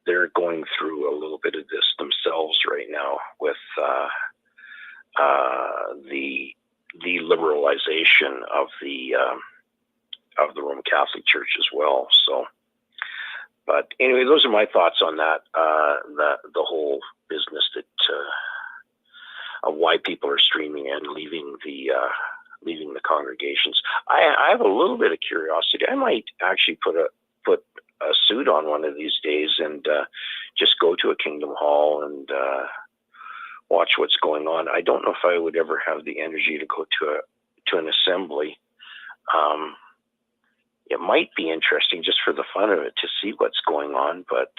They're going through a little bit of this themselves right now with the liberalization of the Roman Catholic Church as well. So, but anyway, those are my thoughts on that. The whole business that of why people are streaming and leaving the congregations. I have a little bit of curiosity. I might actually put a suit on one of these days and just go to a Kingdom Hall and watch what's going on. I don't know if I would ever have the energy to go to an assembly. It might be interesting just for the fun of it to see what's going on, but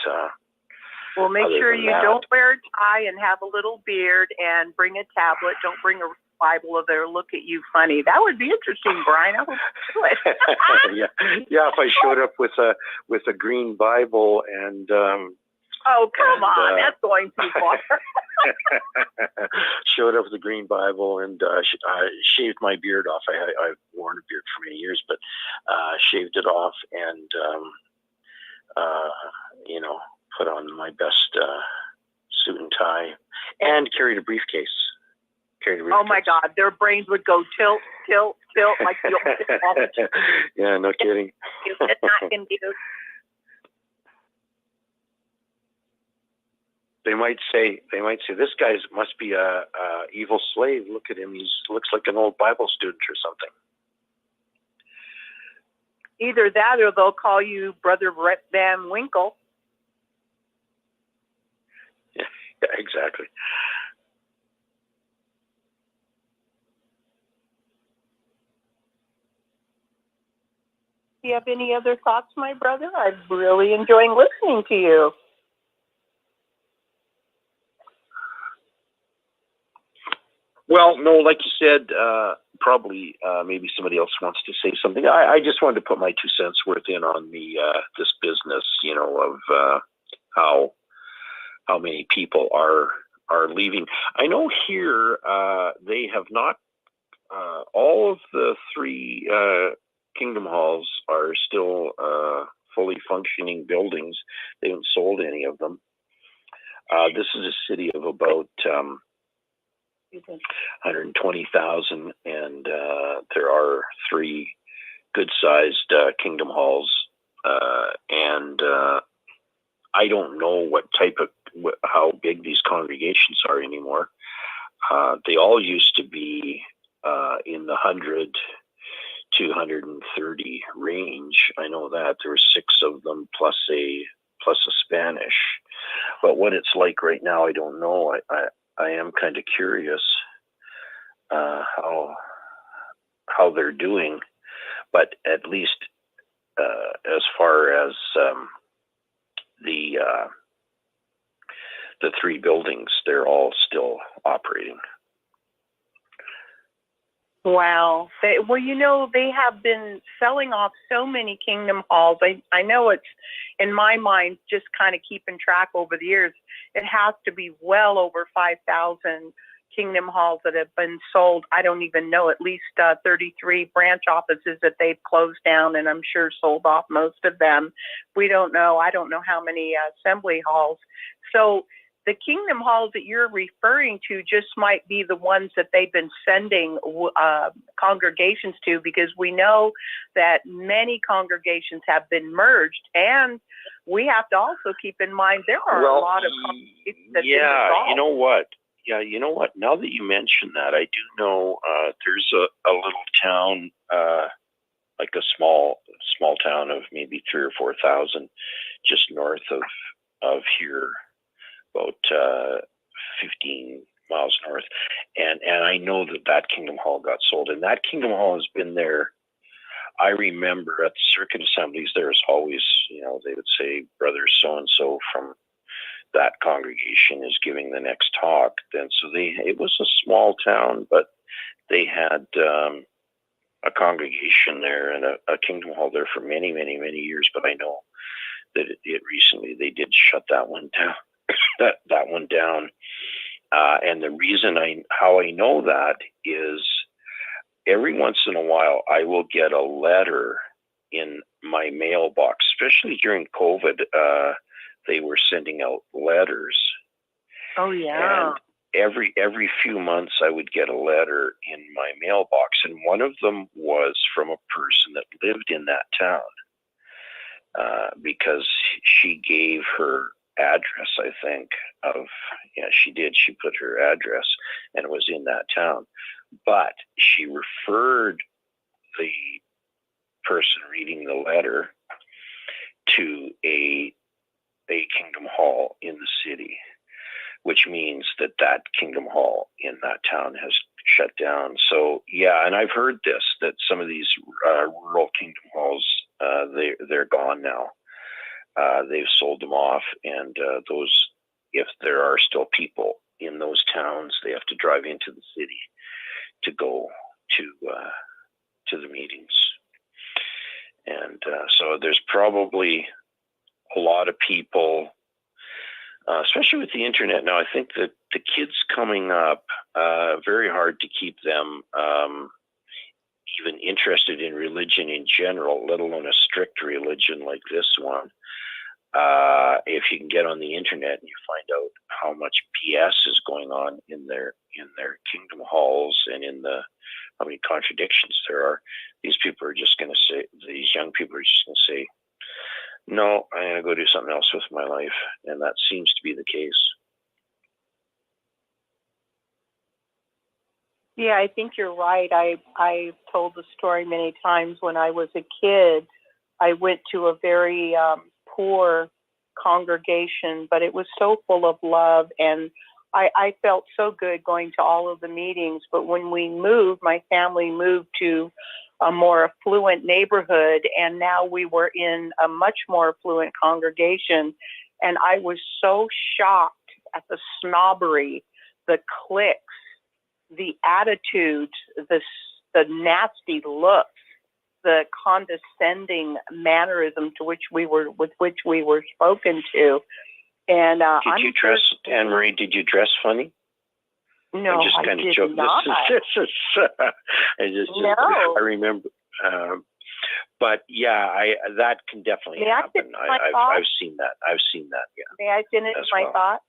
well, make sure you don't wear a tie and have a little beard and bring a tablet. Don't bring a Bible or they'll look at you funny. That would be interesting, Brian. I would do it. yeah. If I showed up with a green Bible and oh, come on, that's going too far. Showed up with a green Bible and shaved my beard off. I've worn a beard for many years, but shaved it off and put on my best suit and tie and carried a briefcase. Oh my God, their brains would go tilt, like the old Yeah, no kidding. It's not confused. They might say, this guy must be a evil slave. Look at him; looks like an old Bible student or something. Either that, or they'll call you Brother Van Winkle. Yeah, exactly. Do you have any other thoughts, my brother? I'm really enjoying listening to you. Well, no, like you said, probably maybe somebody else wants to say something. I just wanted to put my 2 cents worth in on the this business, of how many people are leaving. I know here they have not all of the 3 Kingdom Halls are still fully functioning buildings. They haven't sold any of them. This is a city of about 120,000, and there are 3 good-sized Kingdom Halls, and I don't know how big these congregations are anymore. They all used to be in the 100 to 130 range. I know that there were 6 of them plus a Spanish. But what it's like right now, I don't know. I am kind of curious how they're doing, but at least as far as the 3 buildings, they're all still operating. Wow. Well, they have been selling off so many Kingdom Halls. I know it's, in my mind, just kind of keeping track over the years, it has to be well over 5,000 Kingdom Halls that have been sold. I don't even know, at least 33 branch offices that they've closed down, and I'm sure sold off most of them. We don't know. I don't know how many assembly halls. So the Kingdom Halls that you're referring to just might be the ones that they've been sending congregations to, because we know that many congregations have been merged, and we have to also keep in mind there are a lot of congregations that you know what? Yeah, you know what? Now that you mention that, I do know there's a little town, like a small town of maybe 3,000 or 4,000, just north of here, about 15 miles north, and I know that Kingdom Hall got sold, and that Kingdom Hall has been there. I remember at the circuit assemblies, there's always, they would say, brother so and so from that congregation is giving the next talk. Then so it was a small town, but they had a congregation there and a Kingdom Hall there for many, many, many years. But I know that it recently they did shut that one down. that one down. And the reason how I know that is every once in a while I will get a letter in my mailbox, especially during COVID. They were sending out letters. Oh yeah. And every few months I would get a letter in my mailbox, and one of them was from a person that lived in that town, because she gave her address, I think, she did. She put her address, and it was in that town. But she referred the person reading the letter to a Kingdom Hall in the city, which means that Kingdom Hall in that town has shut down. So yeah, and I've heard this, that some of these rural Kingdom Halls, they're gone now. They've sold them off, and those, if there are still people in those towns, they have to drive into the city to go to the meetings. And so there's probably a lot of people, especially with the internet now. I think that the kids coming up, very hard to keep them even interested in religion in general, let alone a strict religion like this one. If you can get on the internet and you find out how much BS is going on in their Kingdom Halls, and how many contradictions there are, these young people are just going to say, no, I'm going to go do something else with my life. And that seems to be the case. Yeah, I think you're right. I've told the story many times. When I was a kid, I went to a very poor congregation, but it was so full of love, and I felt so good going to all of the meetings. But when we moved, my family moved to a more affluent neighborhood, and now we were in a much more affluent congregation, and I was so shocked at the snobbery, the cliques, the attitudes, the nasty looks, the condescending mannerism with which we were spoken to. And Anne-Marie, did you dress funny? No, I'm just kind of joking. Not. I remember. But yeah, that can definitely happen. I've seen that. Yeah. May I finish my thought?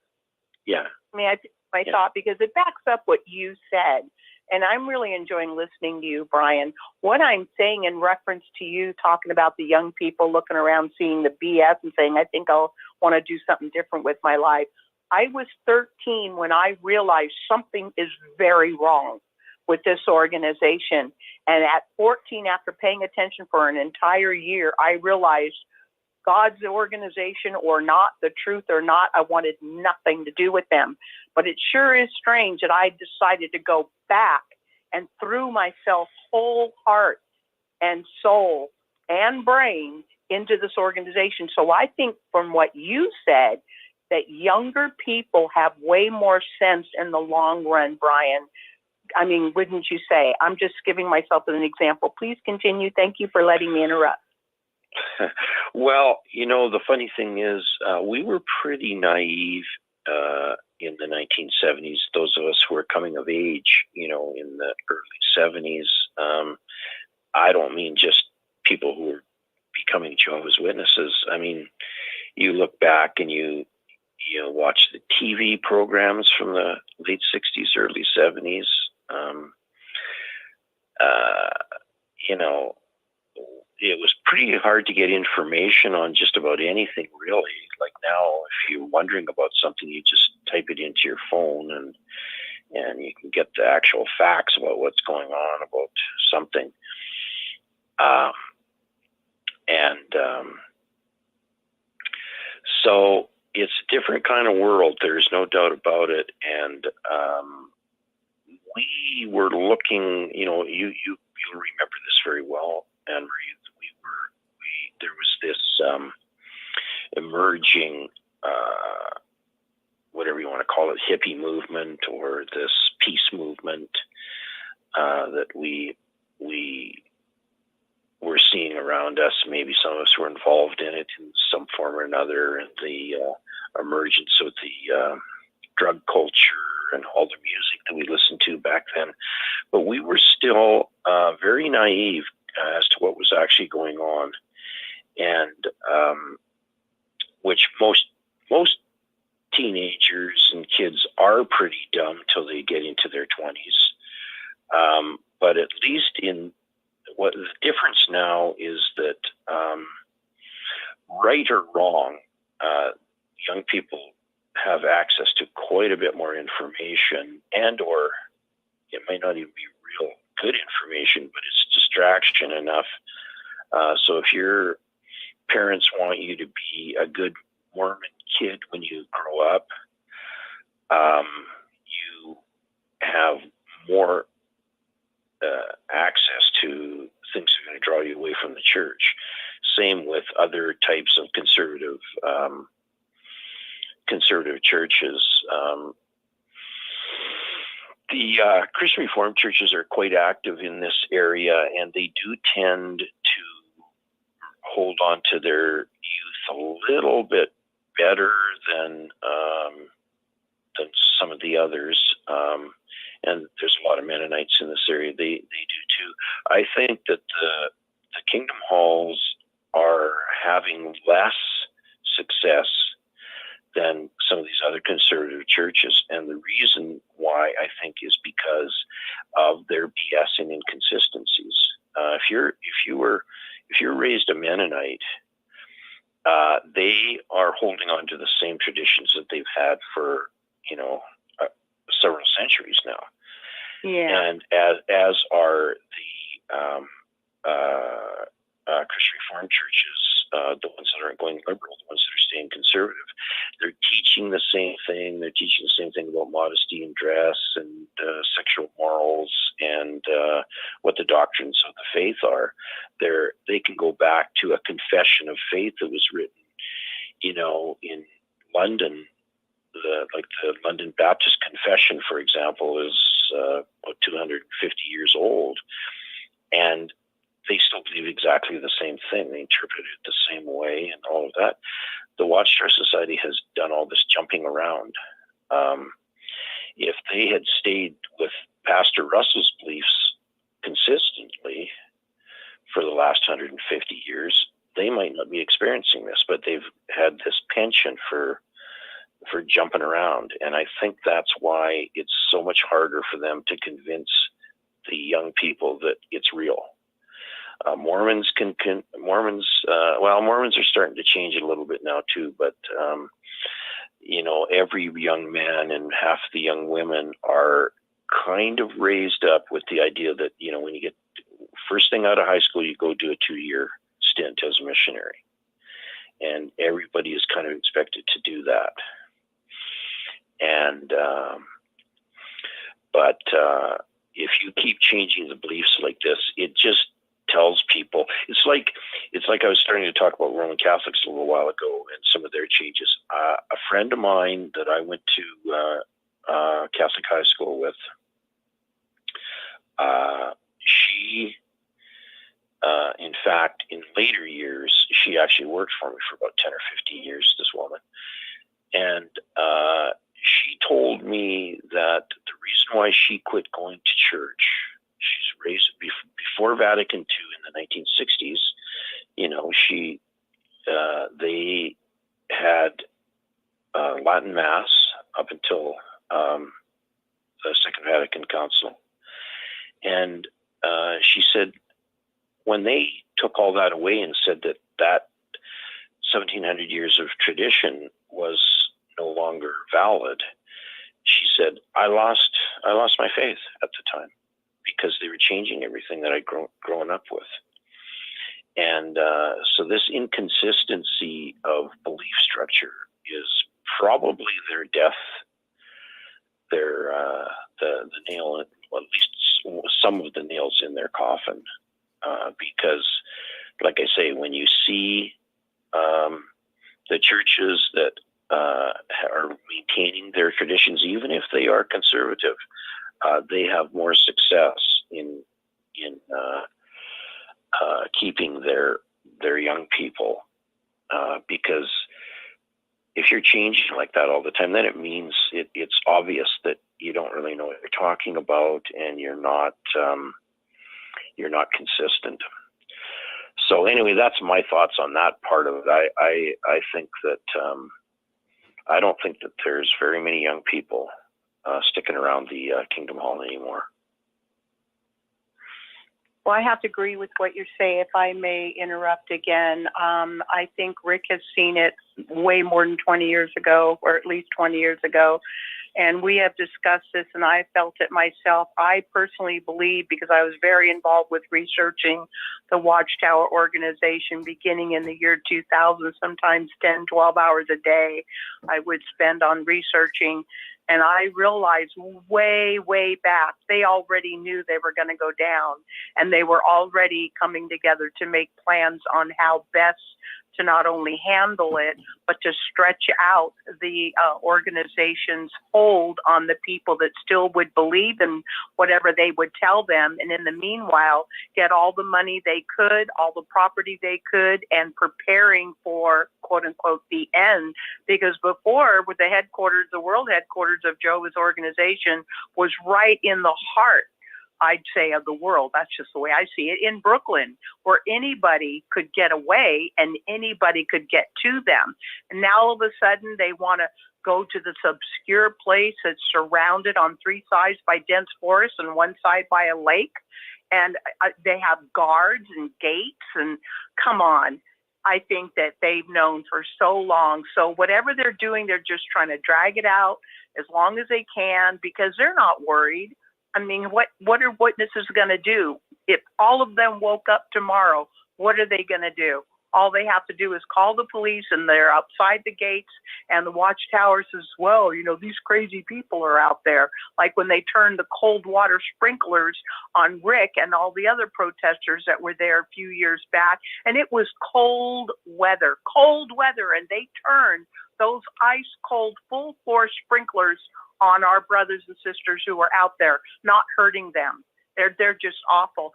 Yeah. May I finish my thought, because it backs up what you said. And I'm really enjoying listening to you, Brian. What I'm saying in reference to you talking about the young people looking around, seeing the BS and saying, I think I'll want to do something different with my life. I was 13 when I realized something is very wrong with this organization. And at 14, after paying attention for an entire year, I realized God's organization or not, the truth or not, I wanted nothing to do with them. But it sure is strange that I decided to go back and threw myself whole heart and soul and brain into this organization. So I think from what you said, that younger people have way more sense in the long run, Brian. I mean, wouldn't you say? I'm just giving myself as an example. Please continue. Thank you for letting me interrupt. Well, the funny thing is, we were pretty naive in the 1970s. Those of us who were coming of age, in the early 70s. I don't mean just people who were becoming Jehovah's Witnesses. I mean, you look back and you watch the TV programs from the late 60s, early 70s. It was pretty hard to get information on just about anything, really. Like now, if you're wondering about something, you just type it into your phone and you can get the actual facts about what's going on about something. So it's a different kind of world. There's no doubt about it. And we were looking, you'll remember this very well, Anne-Marie. There was this emerging, whatever you want to call it, hippie movement or this peace movement that we were seeing around us. Maybe some of us were involved in it in some form or another, and the emergence of the drug culture and all the music that we listened to back then. But we were still very naive as to what was actually going on, and which most teenagers and kids are pretty dumb till they get into their 20s. But at least what the difference now is that, right or wrong, young people have access to quite a bit more information, and or it might not even be real good information, but it's distraction enough. So if your parents want you to be a good Mormon kid when you grow up, you have more access to things that are going to draw you away from the church. Same with other types of conservative churches. The Christian Reformed churches are quite active in this area, and they do tend to hold on to their youth a little bit better than some of the others. And there's a lot of Mennonites in this area. They do too. I think that the Kingdom Halls are having less success than some of these other conservative churches, and the reason why I think is because of their BS and inconsistencies. If you're raised a Mennonite, they are holding on to the same traditions that they've had for several centuries now. Yeah. And as are the Christian Reformed churches, the ones that aren't going liberal, the ones that are staying conservative. They're teaching the same thing. They're teaching the same thing about modesty and dress and sexual morals and what the doctrines of the faith are. They can go back to a confession of faith that was written, in London. The London Baptist Confession, for example, is about 250 years old, and they still believe exactly the same thing. They interpret it the same way and all of that. The Watchtower Society has done all this jumping around. If they had stayed with Pastor Russell's beliefs consistently for the last 150 years, they might not be experiencing this, but they've had this penchant for jumping around. And I think that's why it's so much harder for them to convince the young people that it's real. Mormons are starting to change it a little bit now too, but every young man and half the young women are kind of raised up with the idea that, when you get first thing out of high school, you go do a 2-year stint as a missionary. and everybody is kind of expected to do that. And but if you keep changing the beliefs like this, it just tells people, it's like I was starting to talk about Roman Catholics a little while ago and some of their changes. A friend of mine that I went to Catholic high school with, she, in fact, in later years, she actually worked for me for about 10 or 15 years, this woman. And she told me that the reason why she quit going to church, she's raised before Vatican II in the 1960s, you know, they had Latin Mass up until the Second Vatican Council. And she said, when they took all that away and said that 1700 years of tradition was no longer valid, she said, I lost my faith at the time, because they were changing everything that I'd grown up with. And so this inconsistency of belief structure is probably their death, the nail, well, at least some of the nails in their coffin. Because, like I say, when you see the churches that are maintaining their traditions, even if they are conservative, they have more success in keeping their young people, because if you're changing like that all the time, then it means it's obvious that you don't really know what you're talking about, and you're not consistent. So anyway, that's my thoughts on that part of it. I think that I don't think that there's very many young people sticking around the Kingdom Hall anymore. Well, I have to agree with what you say. If I may interrupt again, I think Rick has seen it way more than 20 years ago, or at least 20 years ago. And we have discussed this, and I felt it myself. I personally believe, because I was very involved with researching the Watchtower organization beginning in the year 2000, sometimes 10, 12 hours a day I would spend on researching. And I realized way, way back, they already knew they were going to go down, and they were already coming together to make plans on how best to not only handle it, but to stretch out the organization's hold on the people that still would believe in whatever they would tell them. And in the meanwhile, get all the money they could, all the property they could, and preparing for, quote unquote, the end. Because before, with the headquarters, the world headquarters of Jehovah's organization was right in the heart, I'd say, of the world. That's just the way I see it, in Brooklyn, where anybody could get away and anybody could get to them. And now all of a sudden they want to go to this obscure place that's surrounded on three sides by dense forest and one side by a lake. And they have guards and gates, and come on. I think that they've known for so long. So whatever they're doing, they're just trying to drag it out as long as they can, because they're not worried. I mean, what are witnesses going to do? If all of them woke up tomorrow, what are they going to do? All they have to do is call the police, and they're outside the gates, and the Watchtower says, well, you know, these crazy people are out there. Like when they turned the cold water sprinklers on Rick and all the other protesters that were there a few years back, and it was cold weather, and they turned those ice cold full force sprinklers on our brothers and sisters who were out there, not hurting them. They're just awful.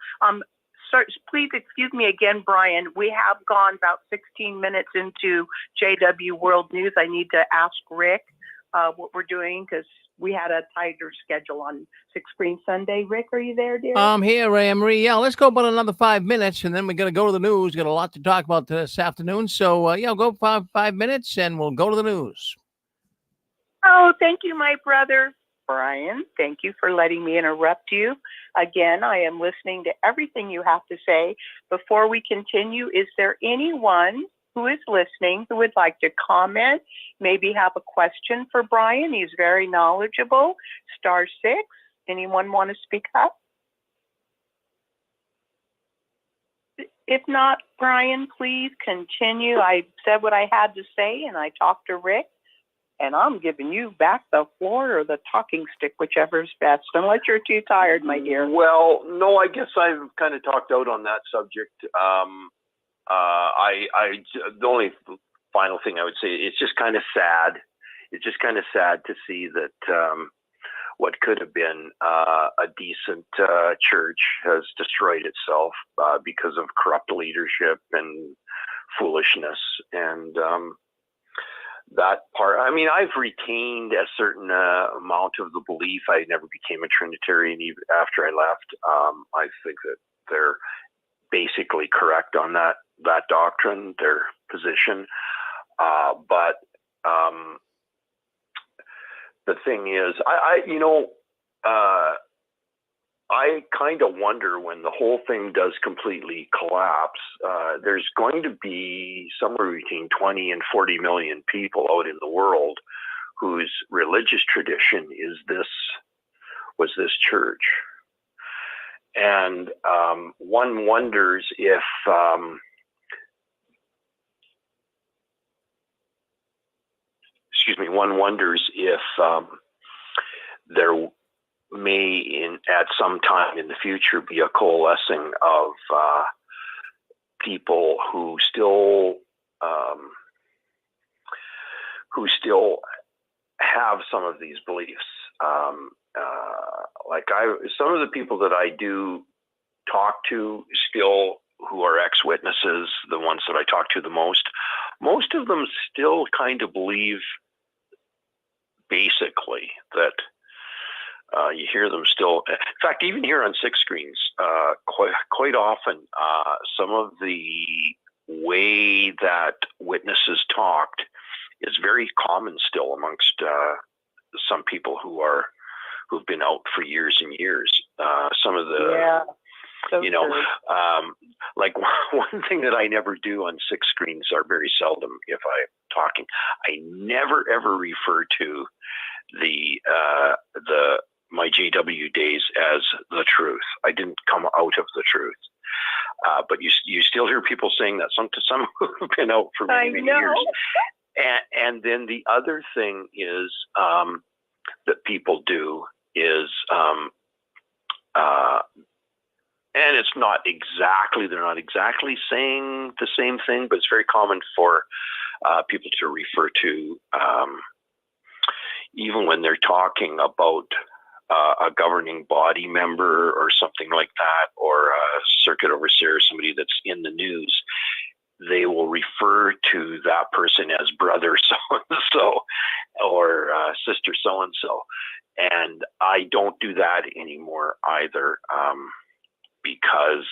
So please excuse me again, Brian. We have gone about 16 minutes into JW World News. I need to ask Rick what we're doing, because we had a tighter schedule on Six Screen Sunday. Rick, are you there, dear? I'm here, Anne-Marie. Yeah, let's go about another 5 minutes, and then we're going to go to the news. Got a lot to talk about this afternoon. So, go 5 minutes, and we'll go to the news. Oh, thank you, my brother. Brian, thank you for letting me interrupt you. Again, I am listening to everything you have to say. Before we continue, is there anyone who is listening who would like to comment, maybe have a question for Brian? He's very knowledgeable. *6. Anyone want to speak up? If not, Brian, please continue. I said what I had to say, and I talked to Rick, and I'm giving you back the floor or the talking stick, whichever's best, unless you're too tired, my dear. Well, no, I guess I've kind of talked out on that subject. The only final thing I would say, it's just kind of sad. It's just kind of sad to see that what could have been a decent church has destroyed itself because of corrupt leadership and foolishness. And that part, I mean, I've retained a certain amount of the belief. I never became a Trinitarian even after I left. I think that they're basically correct on that doctrine, their position. But the thing is, I kind of wonder when the whole thing does completely collapse, there's going to be somewhere between 20 and 40 million people out in the world whose religious tradition was this church. And one wonders if there may at some time in the future be a coalescing of people who still have some of these beliefs. Some of the people that I do talk to still, who are ex-witnesses, the ones that I talk to the most of them still kind of believe basically that you hear them still. In fact, even here on Six Screens, quite often, some of the way that witnesses talked is very common still amongst some people who've been out for years and years. Some of the, so like one thing that I never do on Six Screens, are very seldom if I'm talking, I never ever refer to my JW days as the truth. I didn't come out of the truth. But you still hear people saying that, some who've been out for many years. And then the other thing is that people do is, and it's not exactly, they're not exactly saying the same thing, but it's very common for people to refer to, even when they're talking about a governing body member or something like that, or a circuit overseer, somebody that's in the news, they will refer to that person as brother so-and-so or sister so-and-so. And I don't do that anymore either, because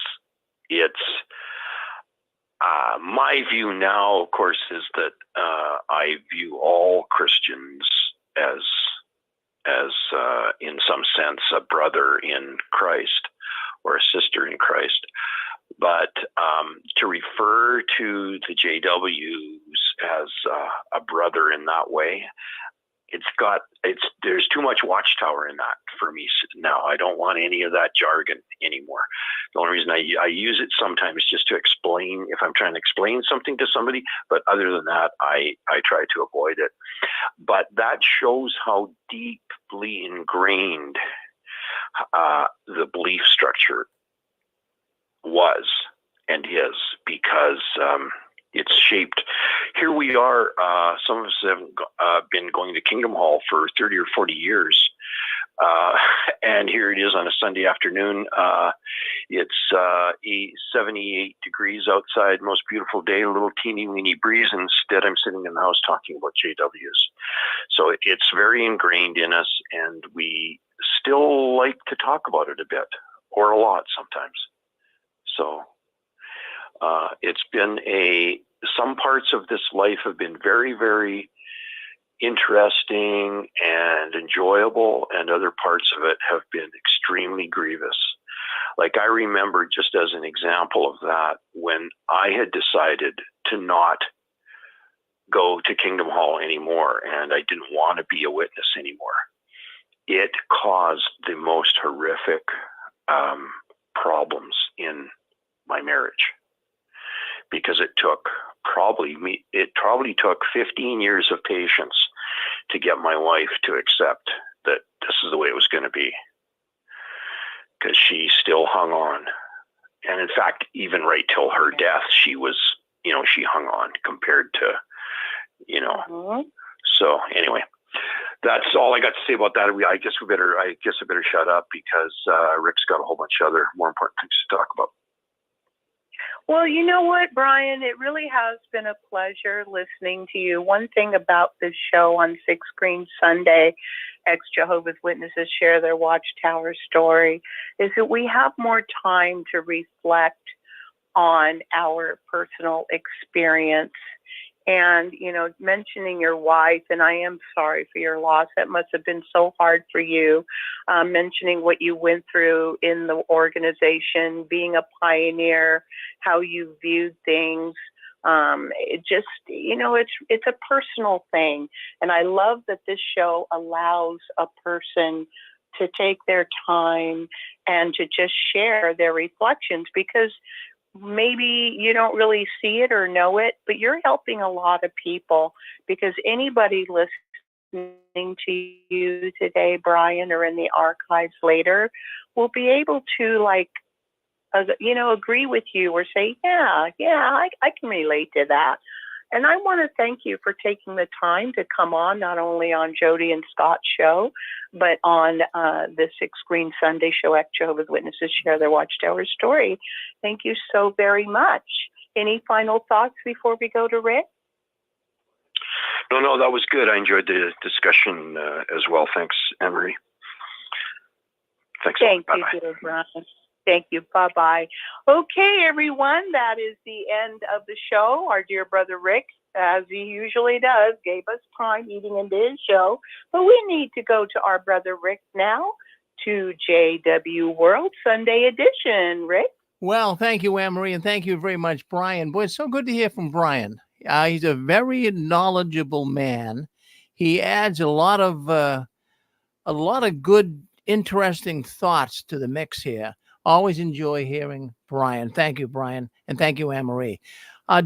it's my view now, of course, is that I view all Christians as in some sense a brother in Christ or a sister in Christ. But to refer to the JWs as a brother in that way, there's too much Watchtower in that for me now. I don't want any of that jargon anymore. The only reason I use it sometimes is just to explain, if I'm trying to explain something to somebody, but other than that, I try to avoid it. But that shows how deeply ingrained the belief structure was and is, because it's shaped. Here we are, some of us have been going to Kingdom Hall for 30 or 40 years. And here it is on a Sunday afternoon. It's 78 degrees outside, most beautiful day, a little teeny weeny breeze. Instead, I'm sitting in the house talking about JWs. So it's very ingrained in us, and we still like to talk about it a bit, or a lot sometimes. So it's been some parts of this life have been very, very interesting and enjoyable, and other parts of it have been extremely grievous. Like, I remember, just as an example of that, when I had decided to not go to Kingdom Hall anymore, and I didn't want to be a witness anymore, it caused the most horrific problems in my marriage. because it probably took 15 years of patience to get my wife to accept that this is the way it was going to be, because she still hung on. And in fact, even right till her death, she hung on compared to, So anyway, that's all I got to say about that. I guess I better shut up, because Rick's got a whole bunch of other more important things to talk about. Well, you know what, Brian? It really has been a pleasure listening to you. One thing about this show on Six Screen Sunday, ex-Jehovah's Witnesses share their Watchtower story, is that we have more time to reflect on our personal experience. And, mentioning your wife, and I am sorry for your loss. That must have been so hard for you. Mentioning what you went through in the organization, being a pioneer, how you viewed things. It just, it's a personal thing. And I love that this show allows a person to take their time and to just share their reflections, because maybe you don't really see it or know it, but you're helping a lot of people, because anybody listening to you today, Brian, or in the archives later, will be able to agree with you or say, I can relate to that. And I want to thank you for taking the time to come on, not only on Jody and Scott's show, but on the Six Screen Sunday show at Jehovah's Witnesses Share Their Watchtower Story. Thank you so very much. Any final thoughts before we go to Rick? No, that was good. I enjoyed the discussion as well. Thanks, Anne-Marie. Thanks. Thank you, dear Brian. Thank you. Bye-bye. Okay, everyone, that is the end of the show. Our dear brother Rick, as he usually does, gave us time eating into his show. But we need to go to our brother Rick now, to JW World Sunday Edition. Rick? Well, thank you, Anne-Marie, and thank you very much, Brian. Boy, it's so good to hear from Brian. He's a very knowledgeable man. He adds a lot of good, interesting thoughts to the mix here. Always enjoy hearing Brian. Thank you, Brian. And thank you, Anne-Marie.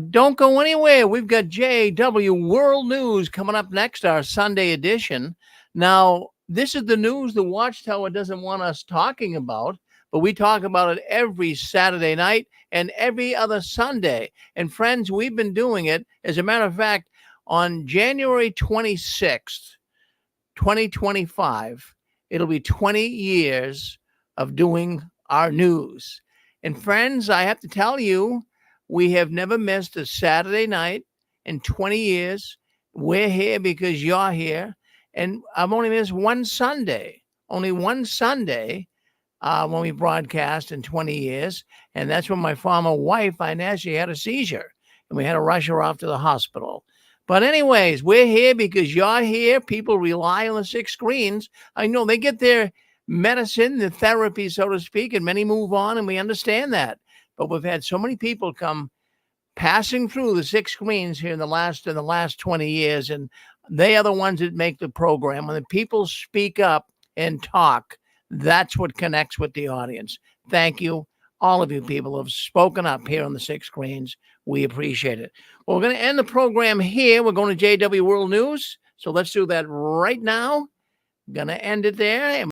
Don't go anywhere. We've got JW World News coming up next, our Sunday edition. Now, this is the news the Watchtower doesn't want us talking about, but we talk about it every Saturday night and every other Sunday. And friends, we've been doing it. As a matter of fact, on January 26th, 2025, it'll be 20 years of doing our news. And friends, I have to tell you, we have never missed a Saturday night in 20 years. We're here because you're here. And I've only missed only one Sunday when we broadcast in 20 years. And that's when my former wife, Inez, she had a seizure and we had to rush her off to the hospital. But anyways, we're here because you're here. People rely on the Six Screens. I know they get their medicine, the therapy, so to speak, and many move on, and we understand that. But we've had so many people come passing through the Six Screens here in the last 20 years, and they are the ones that make the program. When the people speak up and talk, that's what connects with the audience. Thank you. All of you people have spoken up here on the Six Screens. We appreciate it. Well, we're going to end the program here. We're going to JW World News. So let's do that right now. Going to end it there.